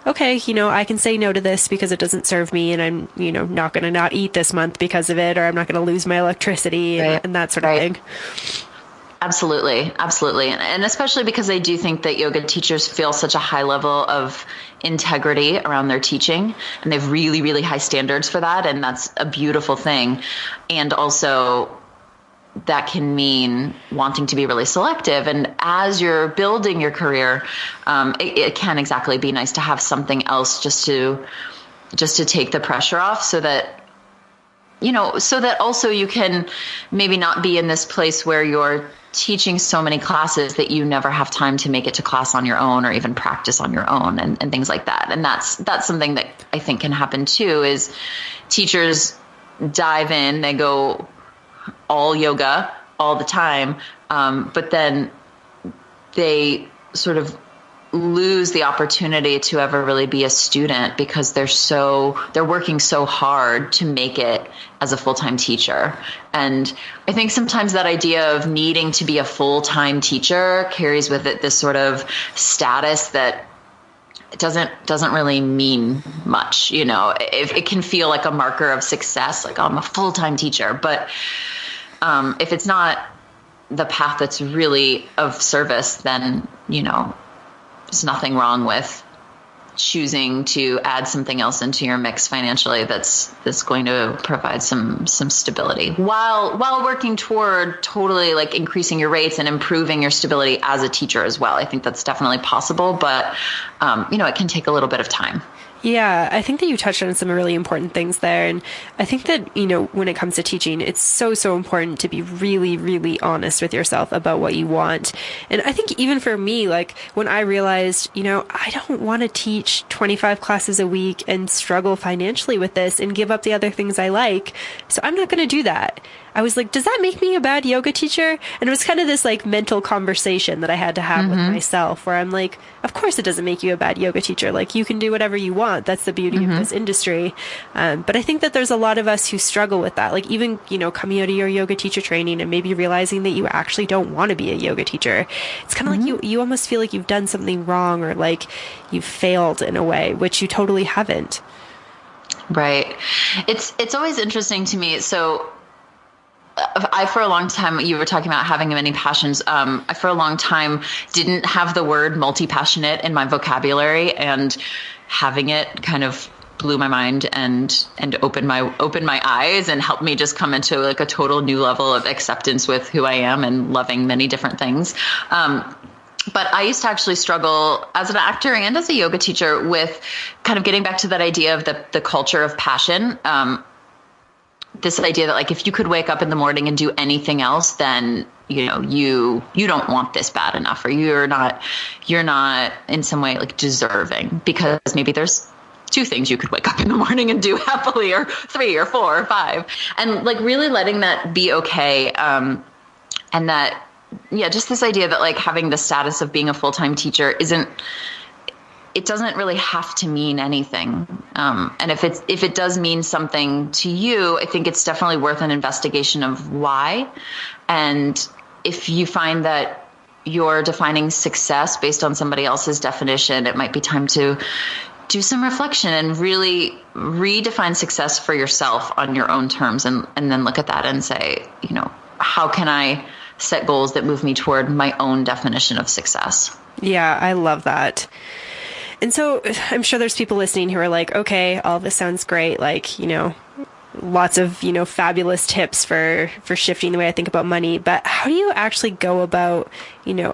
okay, I can say no to this because it doesn't serve me, and I'm, not going to not eat this month because of it, or I'm not going to lose my electricity and that sort of thing.
Absolutely. Absolutely. And especially because I do think that yoga teachers feel such a high level of integrity around their teaching, and they have really, really high standards for that. And that's a beautiful thing. And also that can mean wanting to be really selective. And as you're building your career, it can exactly be nice to have something else just to take the pressure off, so that also you can maybe not be in this place where you're teaching so many classes that you never have time to make it to class on your own, or even practice on your own, and things like that. And that's something that I think can happen too, is teachers dive in, they go all yoga all the time, but then they sort of lose the opportunity to ever really be a student, because they're working so hard to make it as a full-time teacher. And I think sometimes that idea of needing to be a full-time teacher carries with it this sort of status that it doesn't really mean much. If it can feel like a marker of success, like, oh, I'm a full-time teacher, but if it's not the path that's really of service, then there's nothing wrong with choosing to add something else into your mix financially that's going to provide some stability, while working toward totally like increasing your rates and improving your stability as a teacher as well. I think that's definitely possible, but it can take a little bit of time.
Yeah, I think that you touched on some really important things there. And I think that, when it comes to teaching, it's so, so important to be really, really honest with yourself about what you want. And I think even for me, like when I realized, I don't want to teach 25 classes a week and struggle financially with this and give up the other things I like, so I'm not going to do that. I was like, does that make me a bad yoga teacher? And it was kind of this like mental conversation that I had to have with myself, where I'm like, of course it doesn't make you a bad yoga teacher. Like, you can do whatever you want. That's the beauty of this industry. But I think that there's a lot of us who struggle with that. Like, even, coming out of your yoga teacher training and maybe realizing that you actually don't want to be a yoga teacher. It's kind of like you almost feel like you've done something wrong, or like you've failed in a way, which you totally haven't.
Right. It's always interesting to me. So for a long time, you were talking about having many passions. I, for a long time, didn't have the word multi-passionate in my vocabulary, and having it kind of blew my mind and opened my eyes and helped me just come into like a total new level of acceptance with who I am and loving many different things. But I used to actually struggle as an actor and as a yoga teacher with kind of getting back to that idea of the culture of passion. This idea that like, if you could wake up in the morning and do anything else, then, you don't want this bad enough, or you're not in some way like deserving, because maybe there's 2 things you could wake up in the morning and do happily, or 3 or 4 or 5, and like really letting that be okay. And that, just this idea that like having the status of being a full-time teacher it doesn't really have to mean anything. And if it does mean something to you, I think it's definitely worth an investigation of why. And if you find that you're defining success based on somebody else's definition, it might be time to do some reflection and really redefine success for yourself on your own terms. And then look at that and say, how can I set goals that move me toward my own definition of success?
Yeah, I love that. And so I'm sure there's people listening who are like, okay, all this sounds great. Like, lots of, fabulous tips for shifting the way I think about money. But how do you actually go about,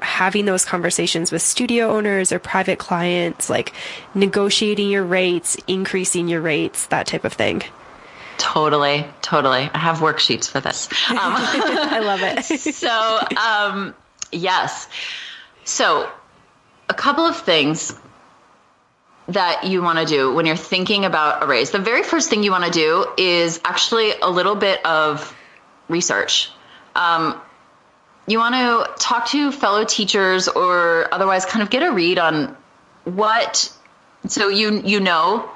having those conversations with studio owners or private clients, like negotiating your rates, increasing your rates, that type of thing?
Totally. I have worksheets for this.
I love it.
Yes. So a couple of things that you want to do when you're thinking about a raise. The very first thing you want to do is actually a little bit of research. You want to talk to fellow teachers or otherwise kind of get a read on what, so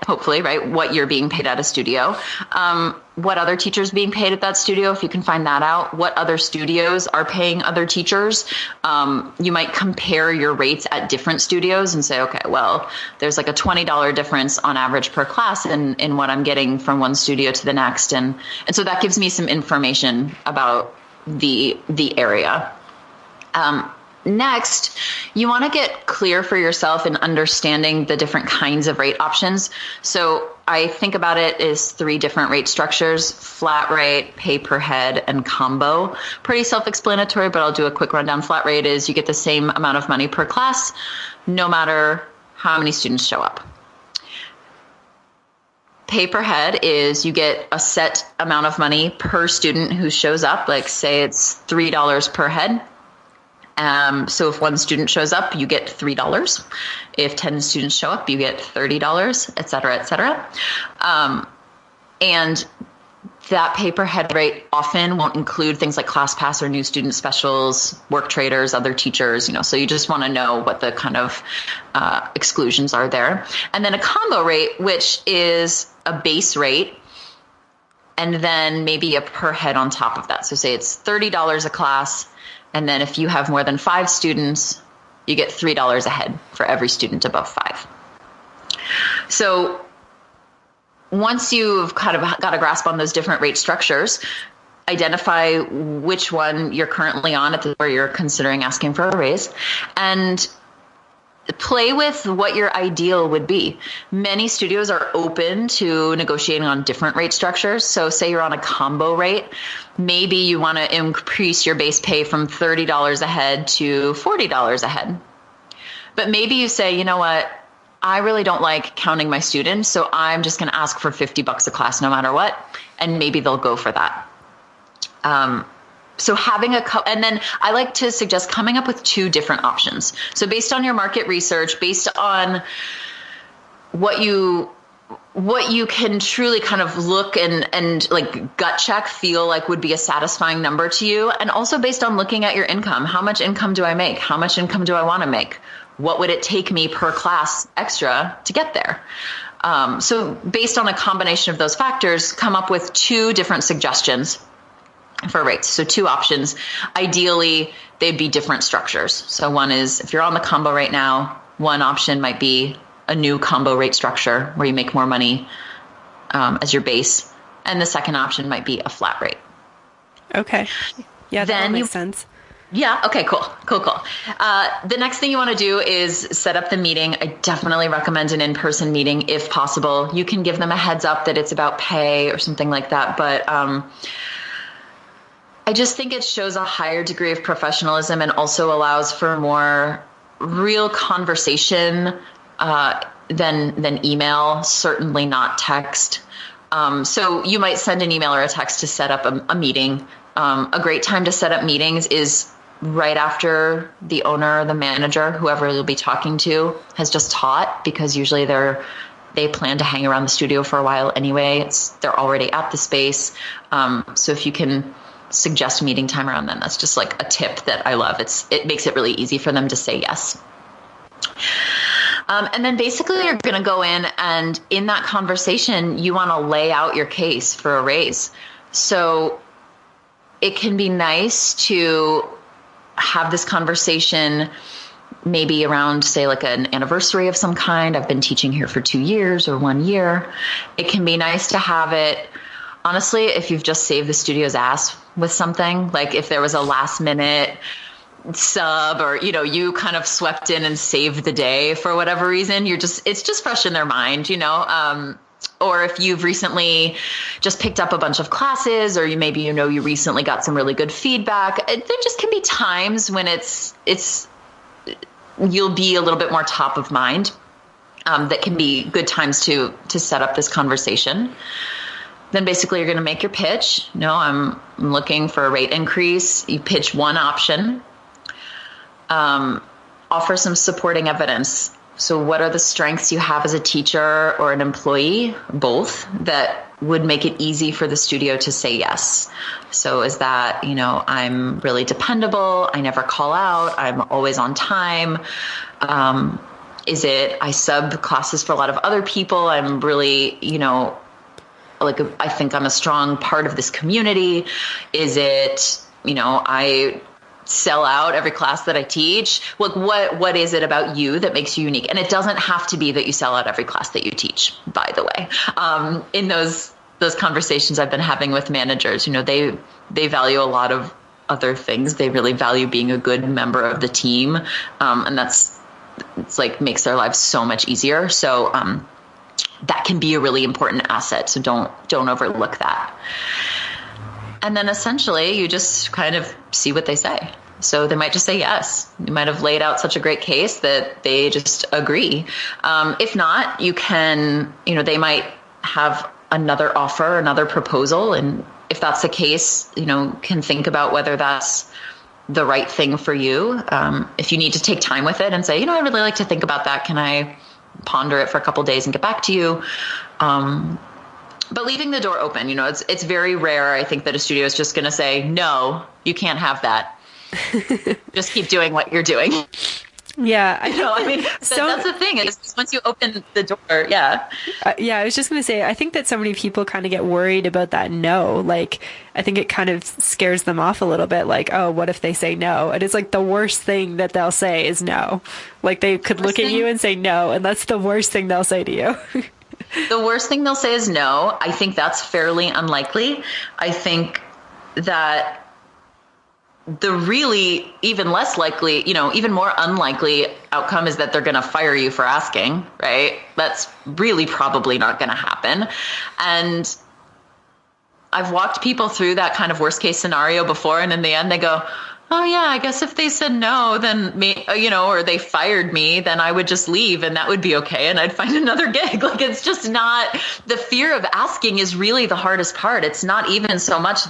hopefully, right, what you're being paid at a studio, what other teachers being paid at that studio, if you can find that out, what other studios are paying other teachers. You might compare your rates at different studios and say, okay, well, there's like a $20 difference on average per class in what I'm getting from one studio to the next. And so that gives me some information about the area. Next, you want to get clear for yourself in understanding the different kinds of rate options. So I think about it as 3 different rate structures: flat rate, pay per head, and combo. Pretty self-explanatory, but I'll do a quick rundown. Flat rate is you get the same amount of money per class, no matter how many students show up. Pay per head is you get a set amount of money per student who shows up, like say it's $3 per head. So if one student shows up, you get $3. If 10 students show up, you get $30, et cetera, et cetera. And that pay per head rate often won't include things like ClassPass or new student specials, work traders, other teachers, so you just want to know what the kind of exclusions are there. And then a combo rate, which is a base rate, and then maybe a per head on top of that. So say it's $30 a class. And then if you have more than 5 students, you get $3 a head for every student above 5. So once you've kind of got a grasp on those different rate structures, identify which one you're currently on where you're considering asking for a raise, and play with what your ideal would be. Many studios are open to negotiating on different rate structures. So say you're on a combo rate, maybe you want to increase your base pay from $30 a head to $40 a head. But maybe you say, you know what, I really don't like counting my students, so I'm just going to ask for $50 a class no matter what. And maybe they'll go for that. So having and then I like to suggest coming up with 2 different options. So based on your market research, based on what you can truly kind of look and like gut check, feel like would be a satisfying number to you. And also based on looking at your income. How much income do I make? How much income do I want to make? What would it take me per class extra to get there? So based on a combination of those factors, come up with 2 different suggestions for rates. So 2 options. Ideally, they'd be different structures. So one is, if you're on the combo right now, one option might be a new combo rate structure where you make more money as your base. And the second option might be a flat rate.
Okay. Yeah, that makes sense.
Yeah. Okay, cool. The next thing you want to do is set up the meeting. I definitely recommend an in-person meeting if possible. You can give them a heads up that it's about pay or something like that. But I just think it shows a higher degree of professionalism and also allows for more real conversation than email, certainly not text. So you might send an email or a text to set up a meeting. A great time to set up meetings is right after the owner, the manager, whoever you'll be talking to has just taught, because usually they plan to hang around the studio for a while anyway. They're already at the space. So if you can suggest meeting time around then, that's just like a tip that I love. It makes it really easy for them to say yes. And then basically you're going to go in, and in that conversation, you want to lay out your case for a raise. So it can be nice to have this conversation maybe around, say, like an anniversary of some kind. I've been teaching here for 2 years or 1 year. It can be nice to have it, honestly, if you've just saved the studio's ass with something, like if there was a last minute sub, or, you kind of swept in and saved the day for whatever reason, it's just fresh in their mind, or if you've recently just picked up a bunch of classes, or you recently got some really good feedback, there just can be times when you'll be a little bit more top of mind. That can be good times to set up this conversation. Then basically you're going to make your pitch. I'm looking for a rate increase. You pitch one option. Offer some supporting evidence. So what are the strengths you have as a teacher or an employee, both, that would make it easy for the studio to say yes? So is that, I'm really dependable, I never call out, I'm always on time? Is it I sub classes for a lot of other people, I'm really, I think I'm a strong part of this community? Is it, I sell out every class that I teach? What is it about you that makes you unique? And it doesn't have to be that you sell out every class that you teach, by the way. In those conversations I've been having with managers, they value a lot of other things. They really value being a good member of the team. And it's like makes their lives so much easier. So, that can be a really important asset. So don't overlook that. And then essentially you just kind of see what they say. So they might just say yes. You might have laid out such a great case that they just agree. If not, you can, they might have another offer, another proposal. And if that's the case, can think about whether that's the right thing for you. If you need to take time with it and say, I'd really like to think about that. Can I ponder it for a couple of days and get back to you? But leaving the door open, it's very rare, I think, that a studio is just going to say, no, you can't have that. Just keep doing what you're doing.
Yeah.
That's the thing is once you open the door. Yeah.
I was just going to say, I think that so many people kind of get worried about that no. Like, I think it kind of scares them off a little bit. Like, oh, what if they say no? And it's like the worst thing that they'll say is no. Like they could look at you and say no, and that's the worst thing they'll say to you.
The worst thing they'll say is no. I think that's fairly unlikely. I think that the really even less likely, even more unlikely outcome is that they're going to fire you for asking, right? That's really probably not going to happen. And I've walked people through that kind of worst case scenario before. And in the end, they go, oh yeah, I guess if they said no, then or they fired me, then I would just leave and that would be okay. And I'd find another gig. Like, it's just not, the fear of asking is really the hardest part. It's not even so much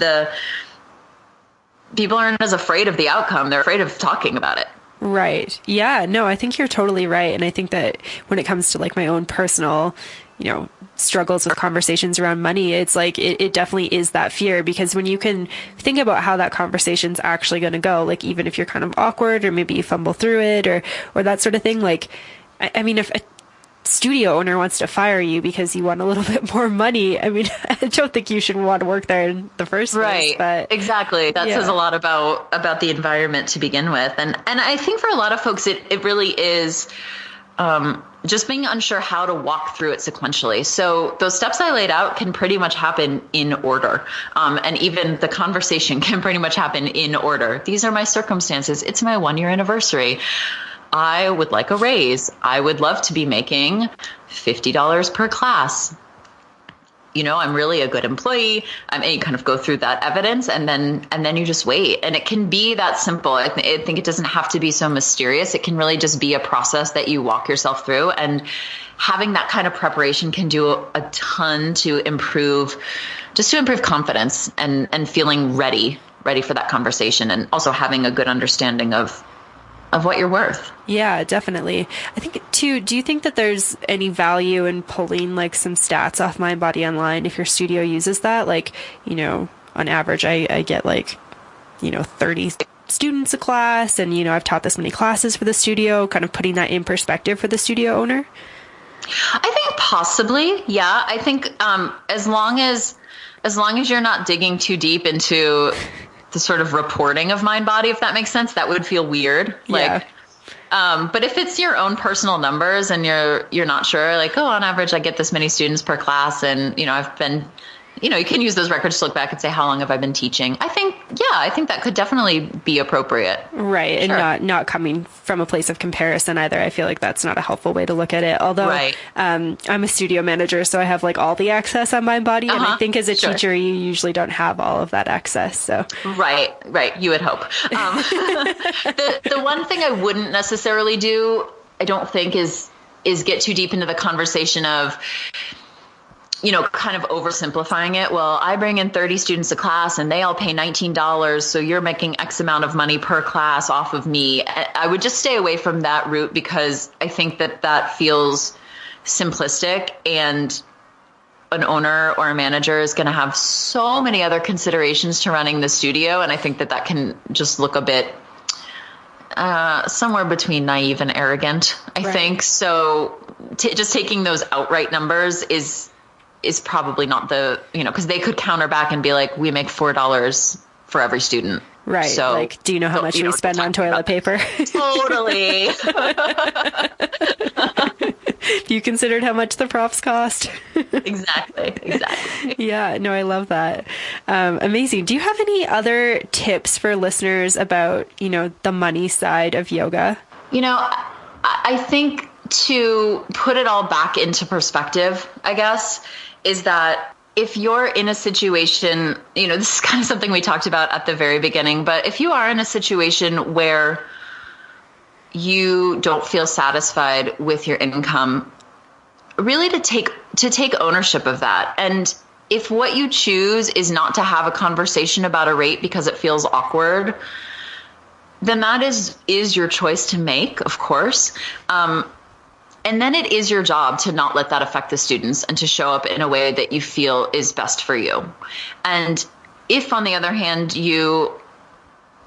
people aren't as afraid of the outcome. They're afraid of talking about it.
Right. Yeah, no, I think you're totally right. And I think that when it comes to like my own personal, struggles with conversations around money, it's like, it definitely is that fear, because when you can think about how that conversation's actually going to go, like even if you're kind of awkward or maybe you fumble through it or that sort of thing, like, I mean, if a studio owner wants to fire you because you want a little bit more money, I mean, I don't think you should want to work there in the first place.
Right.
But
exactly. That says a lot about the environment to begin with. And I think for a lot of folks, it really is, just being unsure how to walk through it sequentially. So those steps I laid out can pretty much happen in order. And even the conversation can pretty much happen in order. These are my circumstances. It's my 1-year anniversary. I would like a raise. I would love to be making $50 per class. I'm really a good employee. And you kind of go through that evidence and then you just wait. And it can be that simple. I think it doesn't have to be so mysterious. It can really just be a process that you walk yourself through, and having that kind of preparation can do a ton to improve confidence and feeling ready for that conversation, and also having a good understanding of what you're worth.
Yeah, definitely. I think too, do you think that there's any value in pulling like some stats off Mind Body Online if your studio uses that? Like, on average, I get like, 30 students a class, and, I've taught this many classes for the studio, kind of putting that in perspective for the studio owner.
I think possibly. Yeah. I think, as long as you're not digging too deep into the sort of reporting of Mind Body, if that makes sense, that would feel weird. Like, but if it's your own personal numbers and you're not sure, like, oh, on average, I get this many students per class, and, I've been you can use those records to look back and say, how long have I been teaching? I think that could definitely be appropriate.
Right.
Sure.
And not coming from a place of comparison either. I feel like that's not a helpful way to look at it. Although I'm a studio manager, so I have like all the access on my body. And I think as a teacher, you usually don't have all of that access. So
Right. You would hope. The one thing I wouldn't necessarily do, I don't think, is get too deep into the conversation of, kind of oversimplifying it. Well, I bring in 30 students a class and they all pay $19. So you're making X amount of money per class off of me. I would just stay away from that route, because I think that feels simplistic, and an owner or a manager is going to have so many other considerations to running the studio. And I think that can just look a bit somewhere between naive and arrogant, I think. So just taking those outright numbers is probably not because they could counter back and be like, we make $4 for every student.
Right.
So,
like, do you know how much we spend on toilet paper?
Totally.
Have you considered how much the props cost?
Exactly.
Yeah, no, I love that. Amazing. Do you have any other tips for listeners about, the money side of yoga?
I think to put it all back into perspective, I guess, is that if you're in a situation, this is kind of something we talked about at the very beginning, but if you are in a situation where you don't feel satisfied with your income, really to take ownership of that. And if what you choose is not to have a conversation about a rate because it feels awkward, then that is your choice to make, of course. And then it is your job to not let that affect the students and to show up in a way that you feel is best for you. And if, on the other hand, you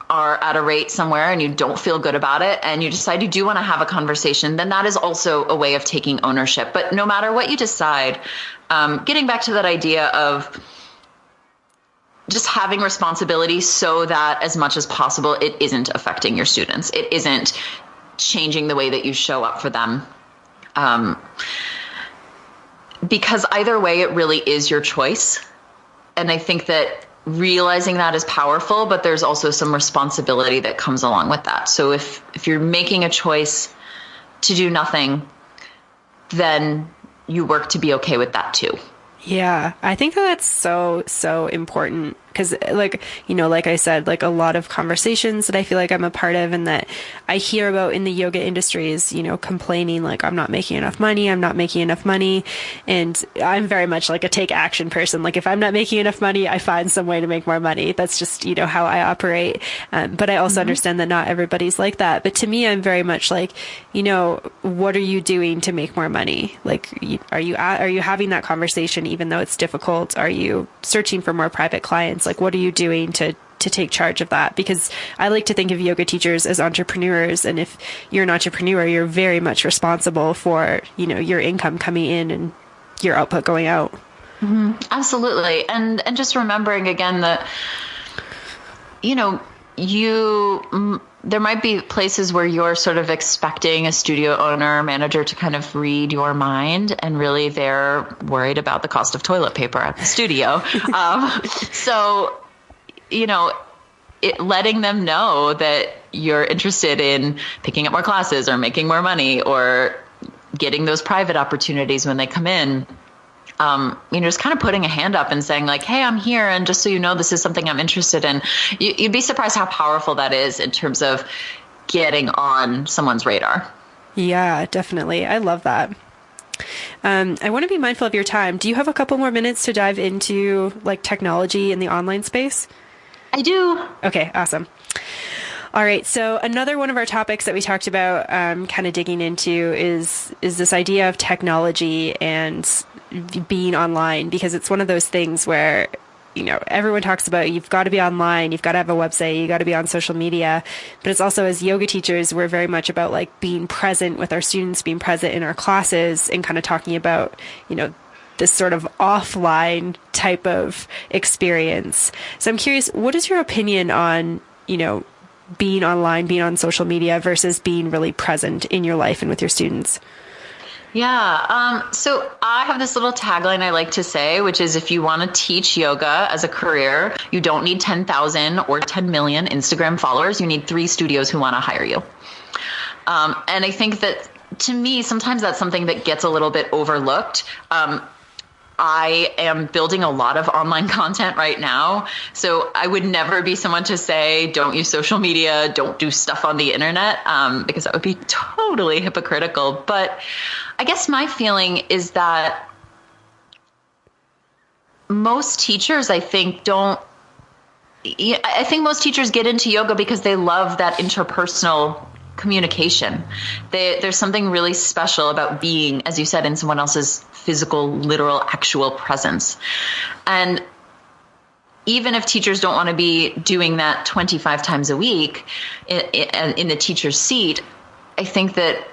are at a rate somewhere and you don't feel good about it and you decide you do want to have a conversation, then that is also a way of taking ownership. But no matter what you decide, getting back to that idea of just having responsibility so that as much as possible, it isn't affecting your students. It isn't changing the way that you show up for them. Because either way, it really is your choice. And I think that realizing that is powerful, but there's also some responsibility that comes along with that. So if you're making a choice to do nothing, then you work to be okay with that too.
Yeah, I think that's so important, because like I said, like a lot of conversations that I feel like I'm a part of and that I hear about in the yoga industry is, complaining like, I'm not making enough money. And I'm very much like a take action person. Like if I'm not making enough money, I find some way to make more money. That's just, how I operate. But I also understand that not everybody's like that. But to me, I'm very much like, what are you doing to make more money? Like, are you having that conversation even though it's difficult? Are you searching for more private clients? Like, what are you doing to take charge of that? Because I like to think of yoga teachers as entrepreneurs. And if you're an entrepreneur, you're very much responsible for, your income coming in and your output going out.
Mm-hmm. Absolutely. And just remembering again that, there might be places where you're sort of expecting a studio owner or manager to kind of read your mind, and really they're worried about the cost of toilet paper at the studio. So, letting them know that you're interested in picking up more classes or making more money or getting those private opportunities when they come in. Just kind of putting a hand up and saying like, hey, I'm here. And just so you know, this is something I'm interested in. You'd be surprised how powerful that is in terms of getting on someone's radar.
Yeah, definitely. I love that. I want to be mindful of your time. Do you have a couple more minutes to dive into like technology in the online space?
I do.
Okay, awesome. All right. So another one of our topics that we talked about, kind of digging into is this idea of technology and being online, because it's one of those things where, everyone talks about you've got to be online, you've got to have a website, you got to be on social media. But it's also, as yoga teachers, we're very much about like being present with our students, being present in our classes, and kind of talking about, this sort of offline type of experience. So I'm curious, what is your opinion on, being online, being on social media versus being really present in your life and with your students?
Yeah. So I have this little tagline I like to say, which is if you want to teach yoga as a career, you don't need 10,000 or 10 million Instagram followers. You need 3 studios who want to hire you. And I think that to me, sometimes that's something that gets a little bit overlooked. I am building a lot of online content right now. So I would never be someone to say, don't use social media, don't do stuff on the internet, because that would be totally hypocritical. But I guess my feeling is that most teachers, I think most teachers get into yoga because they love that interpersonal communication. There's something really special about being, as you said, in someone else's physical, literal, actual presence. And even if teachers don't want to be doing that 25 times a week in the teacher's seat, I think that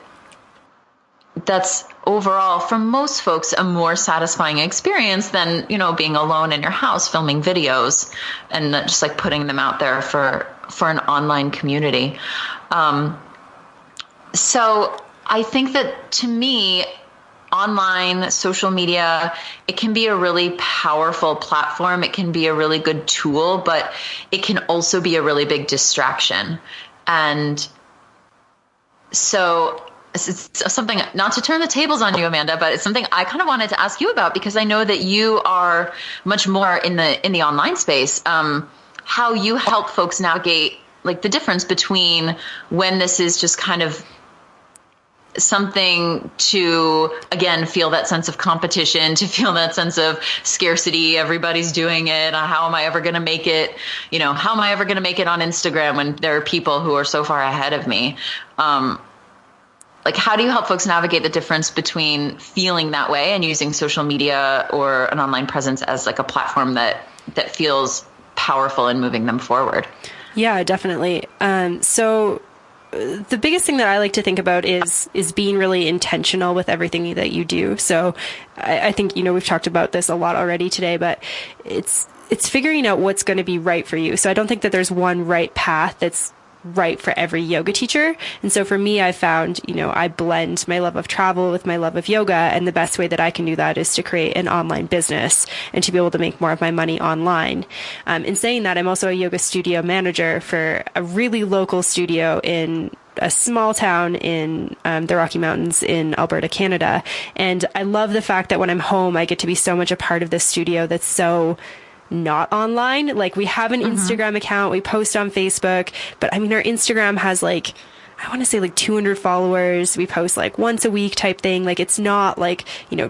that's overall for most folks a more satisfying experience than, being alone in your house filming videos and just like putting them out there for an online community. So I think that to me, online social media, it can be a really powerful platform. It can be a really good tool, but it can also be a really big distraction. And so it's something, not to turn the tables on you, Amanda, but it's something I kind of wanted to ask you about because I know that you are much more in the online space. How you help folks navigate like the difference between when this is just kind of something to, again, feel that sense of competition, to feel that sense of scarcity. Everybody's doing it. How am I ever going to make it? How am I ever going to make it on Instagram when there are people who are so far ahead of me? Like, how do you help folks navigate the difference between feeling that way and using social media or an online presence as like a platform that feels powerful in moving them forward?
Yeah, definitely. So the biggest thing that I like to think about is being really intentional with everything that you do. So I think, we've talked about this a lot already today, but it's figuring out what's going to be right for you. So I don't think that there's one right path that's right for every yoga teacher. And so for me, I found, I blend my love of travel with my love of yoga. And the best way that I can do that is to create an online business and to be able to make more of my money online. In saying that, I'm also a yoga studio manager for a really local studio in a small town in the Rocky Mountains in Alberta, Canada. And I love the fact that when I'm home, I get to be so much a part of this studio that's so not online. Like, we have an Instagram account, we post on Facebook, but I mean, our Instagram has like, I want to say like 200 followers. We post like once a week type thing. Like, it's not like,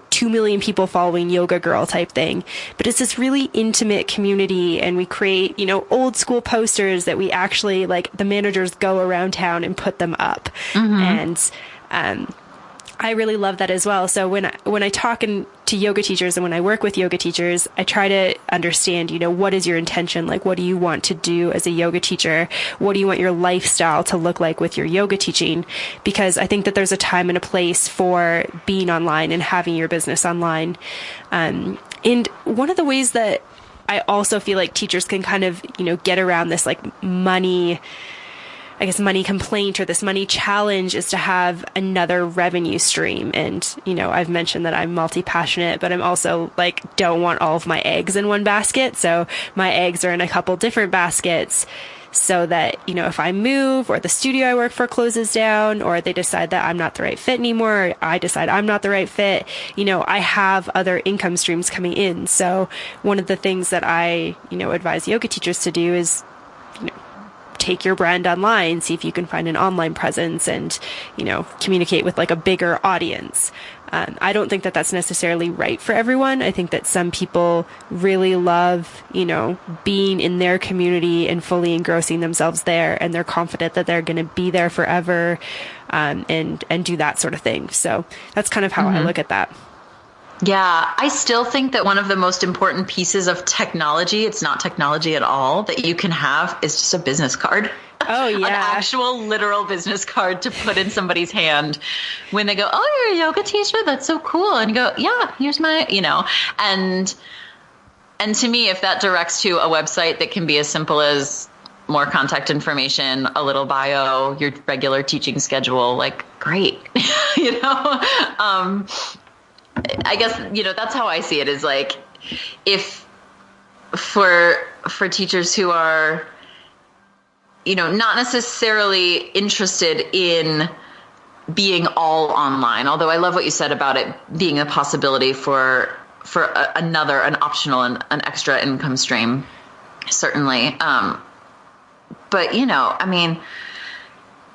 2 million people following Yoga Girl type thing, but it's this really intimate community. And we create, old school posters that we actually, like, the managers go around town and put them up. And, I really love that as well. So when I talk to yoga teachers and when I work with yoga teachers, I try to understand, what is your intention? Like, what do you want to do as a yoga teacher? What do you want your lifestyle to look like with your yoga teaching? Because I think that there's a time and a place for being online and having your business online. And one of the ways that I also feel like teachers can kind of, get around this like money complaint or this money challenge is to have another revenue stream. And, I've mentioned that I'm multi-passionate, but I'm also like, don't want all of my eggs in one basket. So my eggs are in a couple different baskets so that, if I move or the studio I work for closes down or they decide that I'm not the right fit anymore, or I decide I'm not the right fit, I have other income streams coming in. So one of the things that I, advise yoga teachers to do is, take your brand online, see if you can find an online presence and, communicate with like a bigger audience. I don't think that that's necessarily right for everyone. I think that some people really love, being in their community and fully engrossing themselves there. And they're confident that they're going to be there forever, and do that sort of thing. So that's kind of how I look at that.
Yeah, I still think that one of the most important pieces of technology, it's not technology at all, that you can have is just a business card.
Oh, yeah.
An actual literal business card to put in somebody's hand when they go, oh, you're a yoga teacher? That's so cool. And you go, yeah, here's my, and to me, if that directs to a website that can be as simple as more contact information, a little bio, your regular teaching schedule, like, great. I guess, that's how I see it, is like, if for teachers who are, not necessarily interested in being all online, although I love what you said about it being a possibility for an optional and an extra income stream, certainly. But,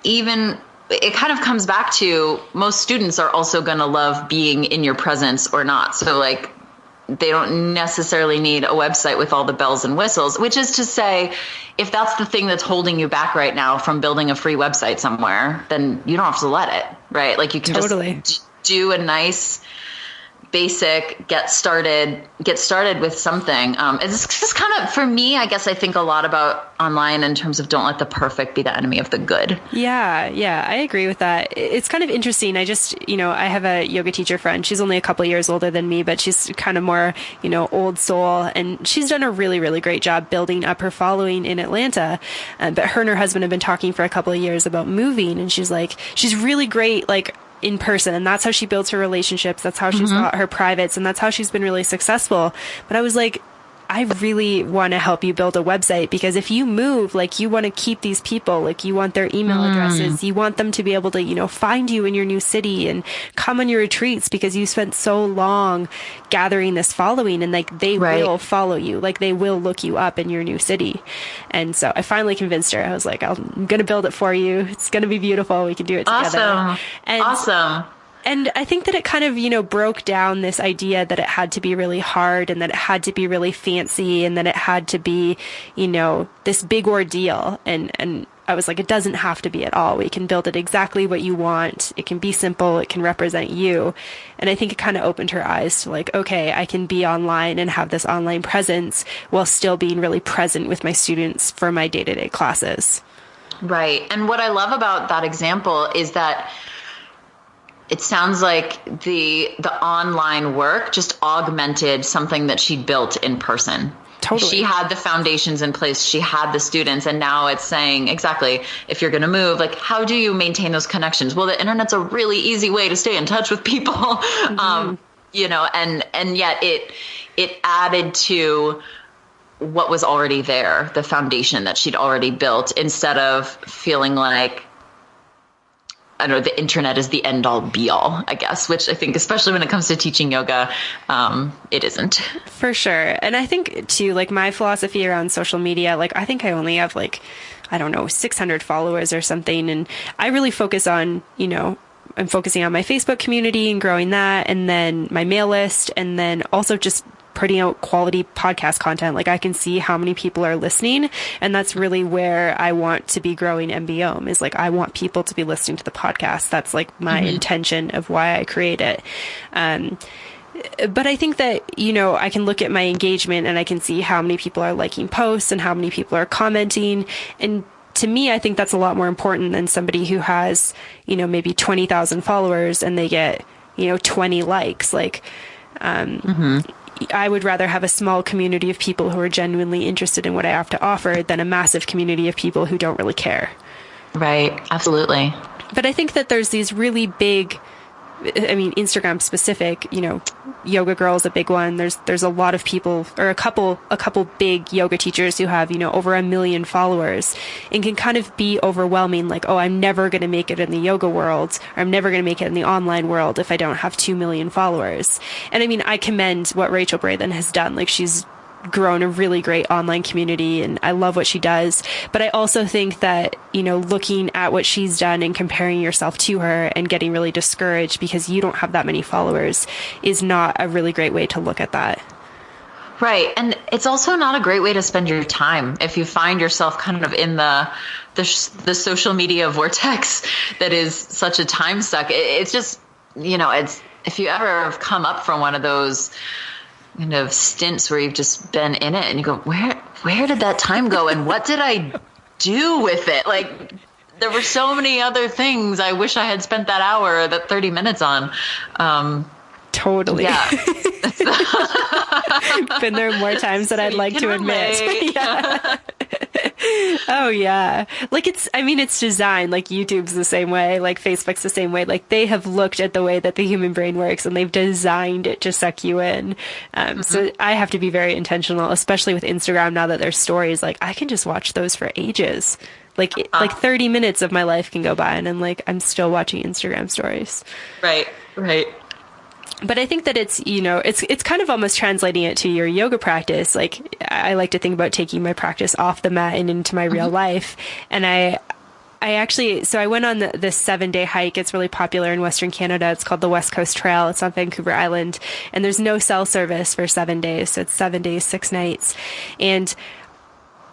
even it kind of comes back to, most students are also going to love being in your presence or not. So like, they don't necessarily need a website with all the bells and whistles, which is to say, if that's the thing that's holding you back right now from building a free website somewhere, then you don't have to let it, right? Like, you can just do a nice, basic, get started with something. It's just kind of, for me, I guess I think a lot about online in terms of, don't let the perfect be the enemy of the good.
Yeah, I agree with that. It's kind of interesting. I just, I have a yoga teacher friend. She's only a couple years older than me, but she's kind of more, old soul. And she's done a really, really great job building up her following in Atlanta. But her and her husband have been talking for a couple of years about moving. And she's really great, like, in person, and that's how she builds her relationships. That's how she's got her privates, and that's how she's been really successful. But I was like, I really want to help you build a website, because if you move, like, you want to keep these people, like, you want their email addresses, you want them to be able to, find you in your new city and come on your retreats, because you spent so long gathering this following, and like, they will follow you, like, they will look you up in your new city. And so I finally convinced her. I was like, I'm going to build it for you. It's going to be beautiful. We can do it together.
Awesome.
And I think that it kind of, broke down this idea that it had to be really hard, and that it had to be really fancy, and that it had to be, this big ordeal. And I was like, it doesn't have to be at all. We can build it exactly what you want. It can be simple. It can represent you. And I think it kind of opened her eyes to like, okay, I can be online and have this online presence while still being really present with my students for my day-to-day classes.
Right. And what I love about that example is that it sounds like the online work just augmented something that she'd built in person.
Totally.
She had the foundations in place. She had the students. And now it's saying, exactly, if you're going to move, like, how do you maintain those connections? Well, the internet's a really easy way to stay in touch with people. And yet it added to what was already there, the foundation that she'd already built, instead of feeling like, I don't know, the internet is the end all be all, I guess, which I think, especially when it comes to teaching yoga, it isn't. For sure. And I think too, like, my philosophy around social media, like, I think I only have 600 followers or something. And I really focus on, I'm focusing on my Facebook community and growing that, and then my mail list, and then also just putting out quality podcast content. Like, I can see how many people are listening, and that's really where I want to be growing MBOM, is like, I want people to be listening to the podcast. That's like my intention of why I create it. But I think that, I can look at my engagement, and I can see how many people are liking posts and how many people are commenting. And to me, I think that's a lot more important than somebody who has, maybe 20,000 followers and they get, 20 likes. Like, I would rather have a small community of people who are genuinely interested in what I have to offer than a massive community of people who don't really care. Right. Absolutely. But I think that there's these really big, Instagram specific, Yoga Girl is a big one. There's a lot of people, or a couple big yoga teachers who have, over 1 million followers, and can kind of be overwhelming. Like, oh, I'm never going to make it in the yoga world, or I'm never going to make it in the online world if I don't have 2 million followers. And I commend what Rachel Braden has done. Like, she's grown a really great online community, and I love what she does. But I also think that, looking at what she's done and comparing yourself to her and getting really discouraged because you don't have that many followers is not a really great way to look at that. Right. And it's also not a great way to spend your time if you find yourself kind of in the social media vortex that is such a time suck. It's just, it's, if you ever have come up from one of those kind of stints where you've just been in it and you go, where did that time go? And what did I do with it? Like, there were so many other things I wish I had spent that hour, that 30 minutes on. Totally. Yeah. Been there more times than I'd like to admit. Yeah.
Oh yeah. Like it's designed, like YouTube's the same way, like Facebook's the same way. Like they have looked at the way that the human brain works and they've designed it to suck you in. So I have to be very intentional, especially with Instagram now that there's stories. Like I can just watch those for ages. Like 30 minutes of my life can go by and I'm still watching Instagram stories.
Right.
But I think that it's kind of almost translating it to your yoga practice. Like I like to think about taking my practice off the mat and into my real life. And I went on this 7-day hike. It's really popular in Western Canada. It's called the West Coast Trail. It's on Vancouver Island and there's no cell service for 7 days. So it's 7 days, 6 nights. And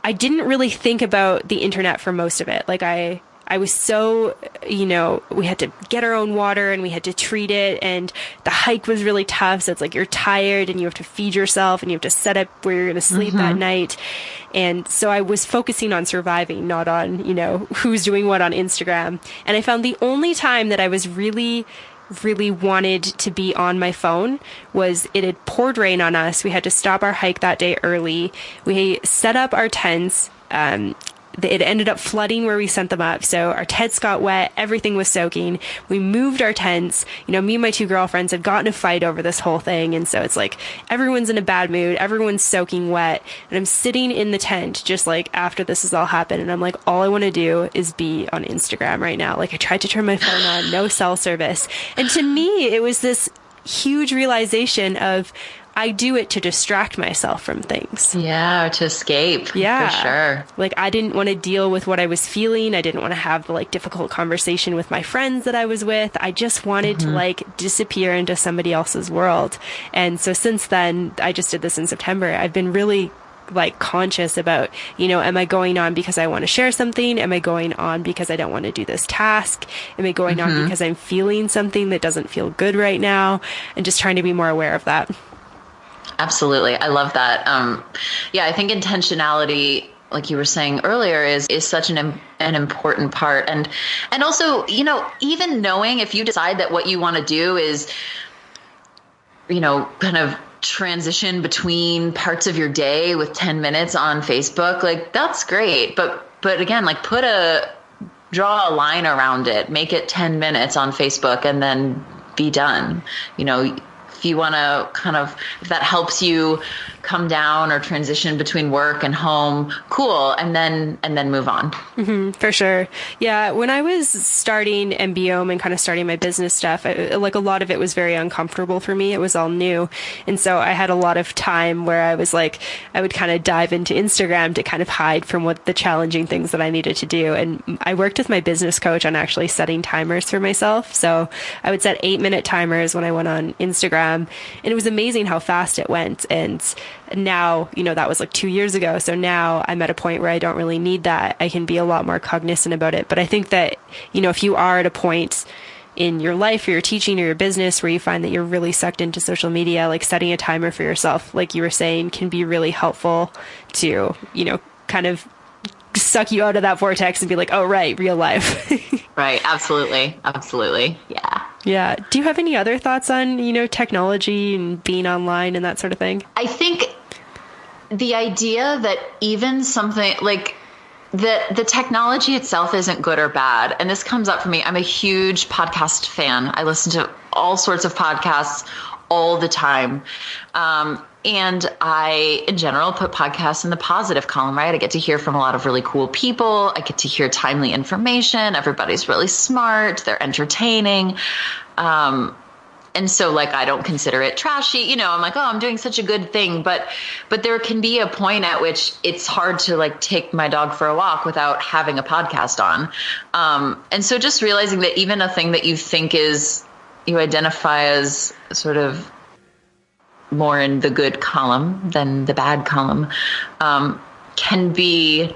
I didn't really think about the internet for most of it. Like I was so, we had to get our own water and we had to treat it. And the hike was really tough. So it's like you're tired and you have to feed yourself and you have to set up where you're going to sleep that night. And so I was focusing on surviving, not on, who's doing what on Instagram. And I found the only time that I was really wanted to be on my phone was it had poured rain on us. We had to stop our hike that day early. We set up our tents. It ended up flooding where we sent them up. So our tents got wet. Everything was soaking. We moved our tents. Me and my 2 girlfriends had gotten a fight over this whole thing. And so it's like everyone's in a bad mood. Everyone's soaking wet. And I'm sitting in the tent just like after this has all happened. And I'm like, all I want to do is be on Instagram right now. Like I tried to turn my phone on, no cell service. And to me, it was this huge realization of I do it to distract myself from things.
Yeah, or to escape. Yeah. For sure.
Like I didn't want to deal with what I was feeling. I didn't want to have the difficult conversation with my friends that I was with. I just wanted to disappear into somebody else's world. And so since then, I just did this in September. I've been really conscious about, am I going on because I want to share something? Am I going on because I don't want to do this task? Am I going on because I'm feeling something that doesn't feel good right now? And just trying to be more aware of that.
Absolutely. I love that. I think intentionality, like you were saying earlier, is such an important part. And also, even knowing if you decide that what you want to do is, kind of transition between parts of your day with 10 minutes on Facebook, that's great. But again, draw a line around it, make it 10 minutes on Facebook and then be done. If you want to if that helps you come down or transition between work and home, cool. And then move on.
For sure. Yeah. When I was starting MBOM and kind of starting my business stuff, a lot of it was very uncomfortable for me. It was all new. And so I had a lot of time where I was I would kind of dive into Instagram to kind of hide from what the challenging things that I needed to do. And I worked with my business coach on actually setting timers for myself. So I would set 8-minute timers when I went on Instagram. And it was amazing how fast it went. And now, that was 2 years ago. So now I'm at a point where I don't really need that. I can be a lot more cognizant about it. But I think that, if you are at a point in your life or your teaching or your business where you find that you're really sucked into social media, setting a timer for yourself, like you were saying, can be really helpful to, kind of suck you out of that vortex and be like, oh, right, real life.
Right. Absolutely. Yeah.
Yeah. Do you have any other thoughts on, technology and being online and that sort of thing?
I think the idea that even something the technology itself isn't good or bad. And this comes up for me. I'm a huge podcast fan. I listen to all sorts of podcasts all the time. And I, in general, put podcasts in the positive column, right? I get to hear from a lot of really cool people. I get to hear timely information. Everybody's really smart. They're entertaining. And so I don't consider it trashy, I'm like, oh, I'm doing such a good thing. But there can be a point at which it's hard to take my dog for a walk without having a podcast on. And so just realizing that even a thing that you think you identify as sort of more in the good column than the bad column, can be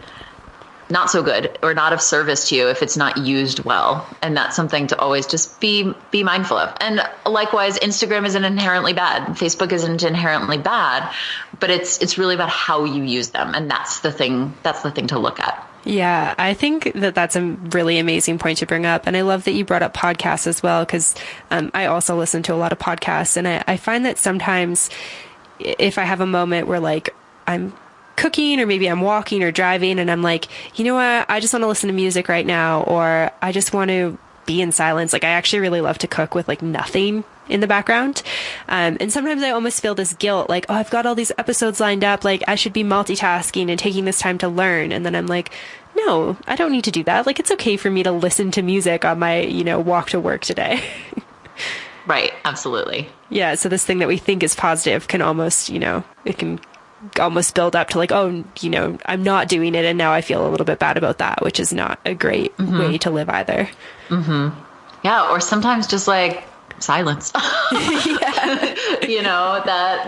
not so good or not of service to you if it's not used well. And that's something to always just be mindful of. And likewise, Instagram isn't inherently bad. Facebook isn't inherently bad, but it's really about how you use them. And that's the thing to look at.
Yeah, I think that that's a really amazing point to bring up. And I love that you brought up podcasts as well, because I also listen to a lot of podcasts. And I find that sometimes if I have a moment where I'm cooking, or maybe I'm walking or driving, and I'm like, you know what? I just want to listen to music right now, or I just want to be in silence. Like, I actually really love to cook with like nothing in the background. And sometimes I almost feel this guilt, like, oh, I've got all these episodes lined up. Like, I should be multitasking and taking this time to learn. And then I'm like, no, I don't need to do that. Like, it's okay for me to listen to music on my, walk to work today.
Right. Absolutely.
Yeah. So this thing that we think is positive can almost, it can almost build up to like, oh, I'm not doing it, and now I feel a little bit bad about that, which is not a great way to live either.
Yeah. Or sometimes just like silence.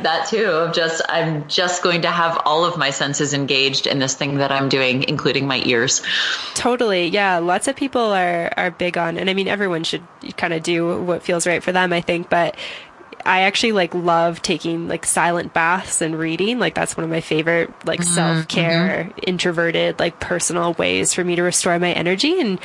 That too, of just, I'm just going to have all of my senses engaged in this thing that I'm doing, including my ears.
Totally. Yeah. Lots of people are big on, and I mean, everyone should kind of do what feels right for them, I think, but I actually love taking silent baths and reading. That's one of my favorite self-care, introverted, personal ways for me to restore my energy. And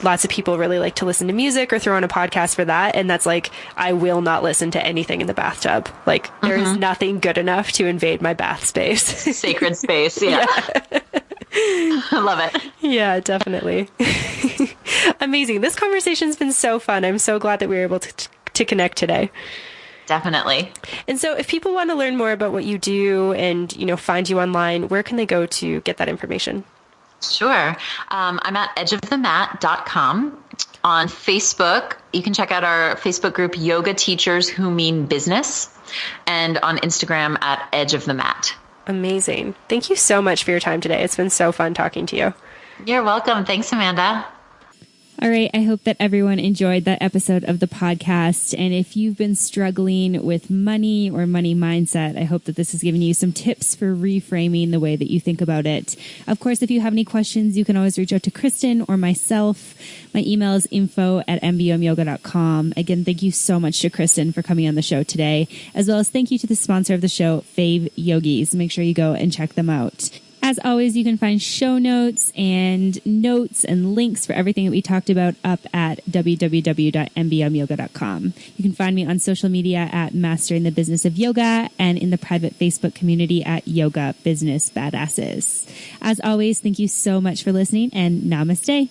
lots of people really like to listen to music or throw on a podcast for that. And that's I will not listen to anything in the bathtub. There is nothing good enough to invade my bath space.
Sacred space. Yeah. I love it.
Yeah, definitely. Amazing. This conversation's been so fun. I'm so glad that we were able to connect today.
Definitely.
And so if people want to learn more about what you do and, find you online, where can they go to get that information?
Sure. I'm at edgeofthemat.com. On Facebook, you can check out our Facebook group, Yoga Teachers Who Mean Business, and on Instagram at Edge of the Mat.
Amazing. Thank you so much for your time today. It's been so fun talking to you.
You're welcome. Thanks, Amanda.
All right. I hope that everyone enjoyed that episode of the podcast. And if you've been struggling with money or money mindset, I hope that this has given you some tips for reframing the way that you think about it. Of course, if you have any questions, you can always reach out to Kristen or myself. My email is info@mbomyoga.com. Again, thank you so much to Kristen for coming on the show today, as well as thank you to the sponsor of the show, Fave Yogis. Make sure you go and check them out. As always, you can find show notes and links for everything that we talked about up at www.mbomyoga.com. You can find me on social media at Mastering the Business of Yoga and in the private Facebook community at Yoga Business Badasses. As always, thank you so much for listening, and namaste.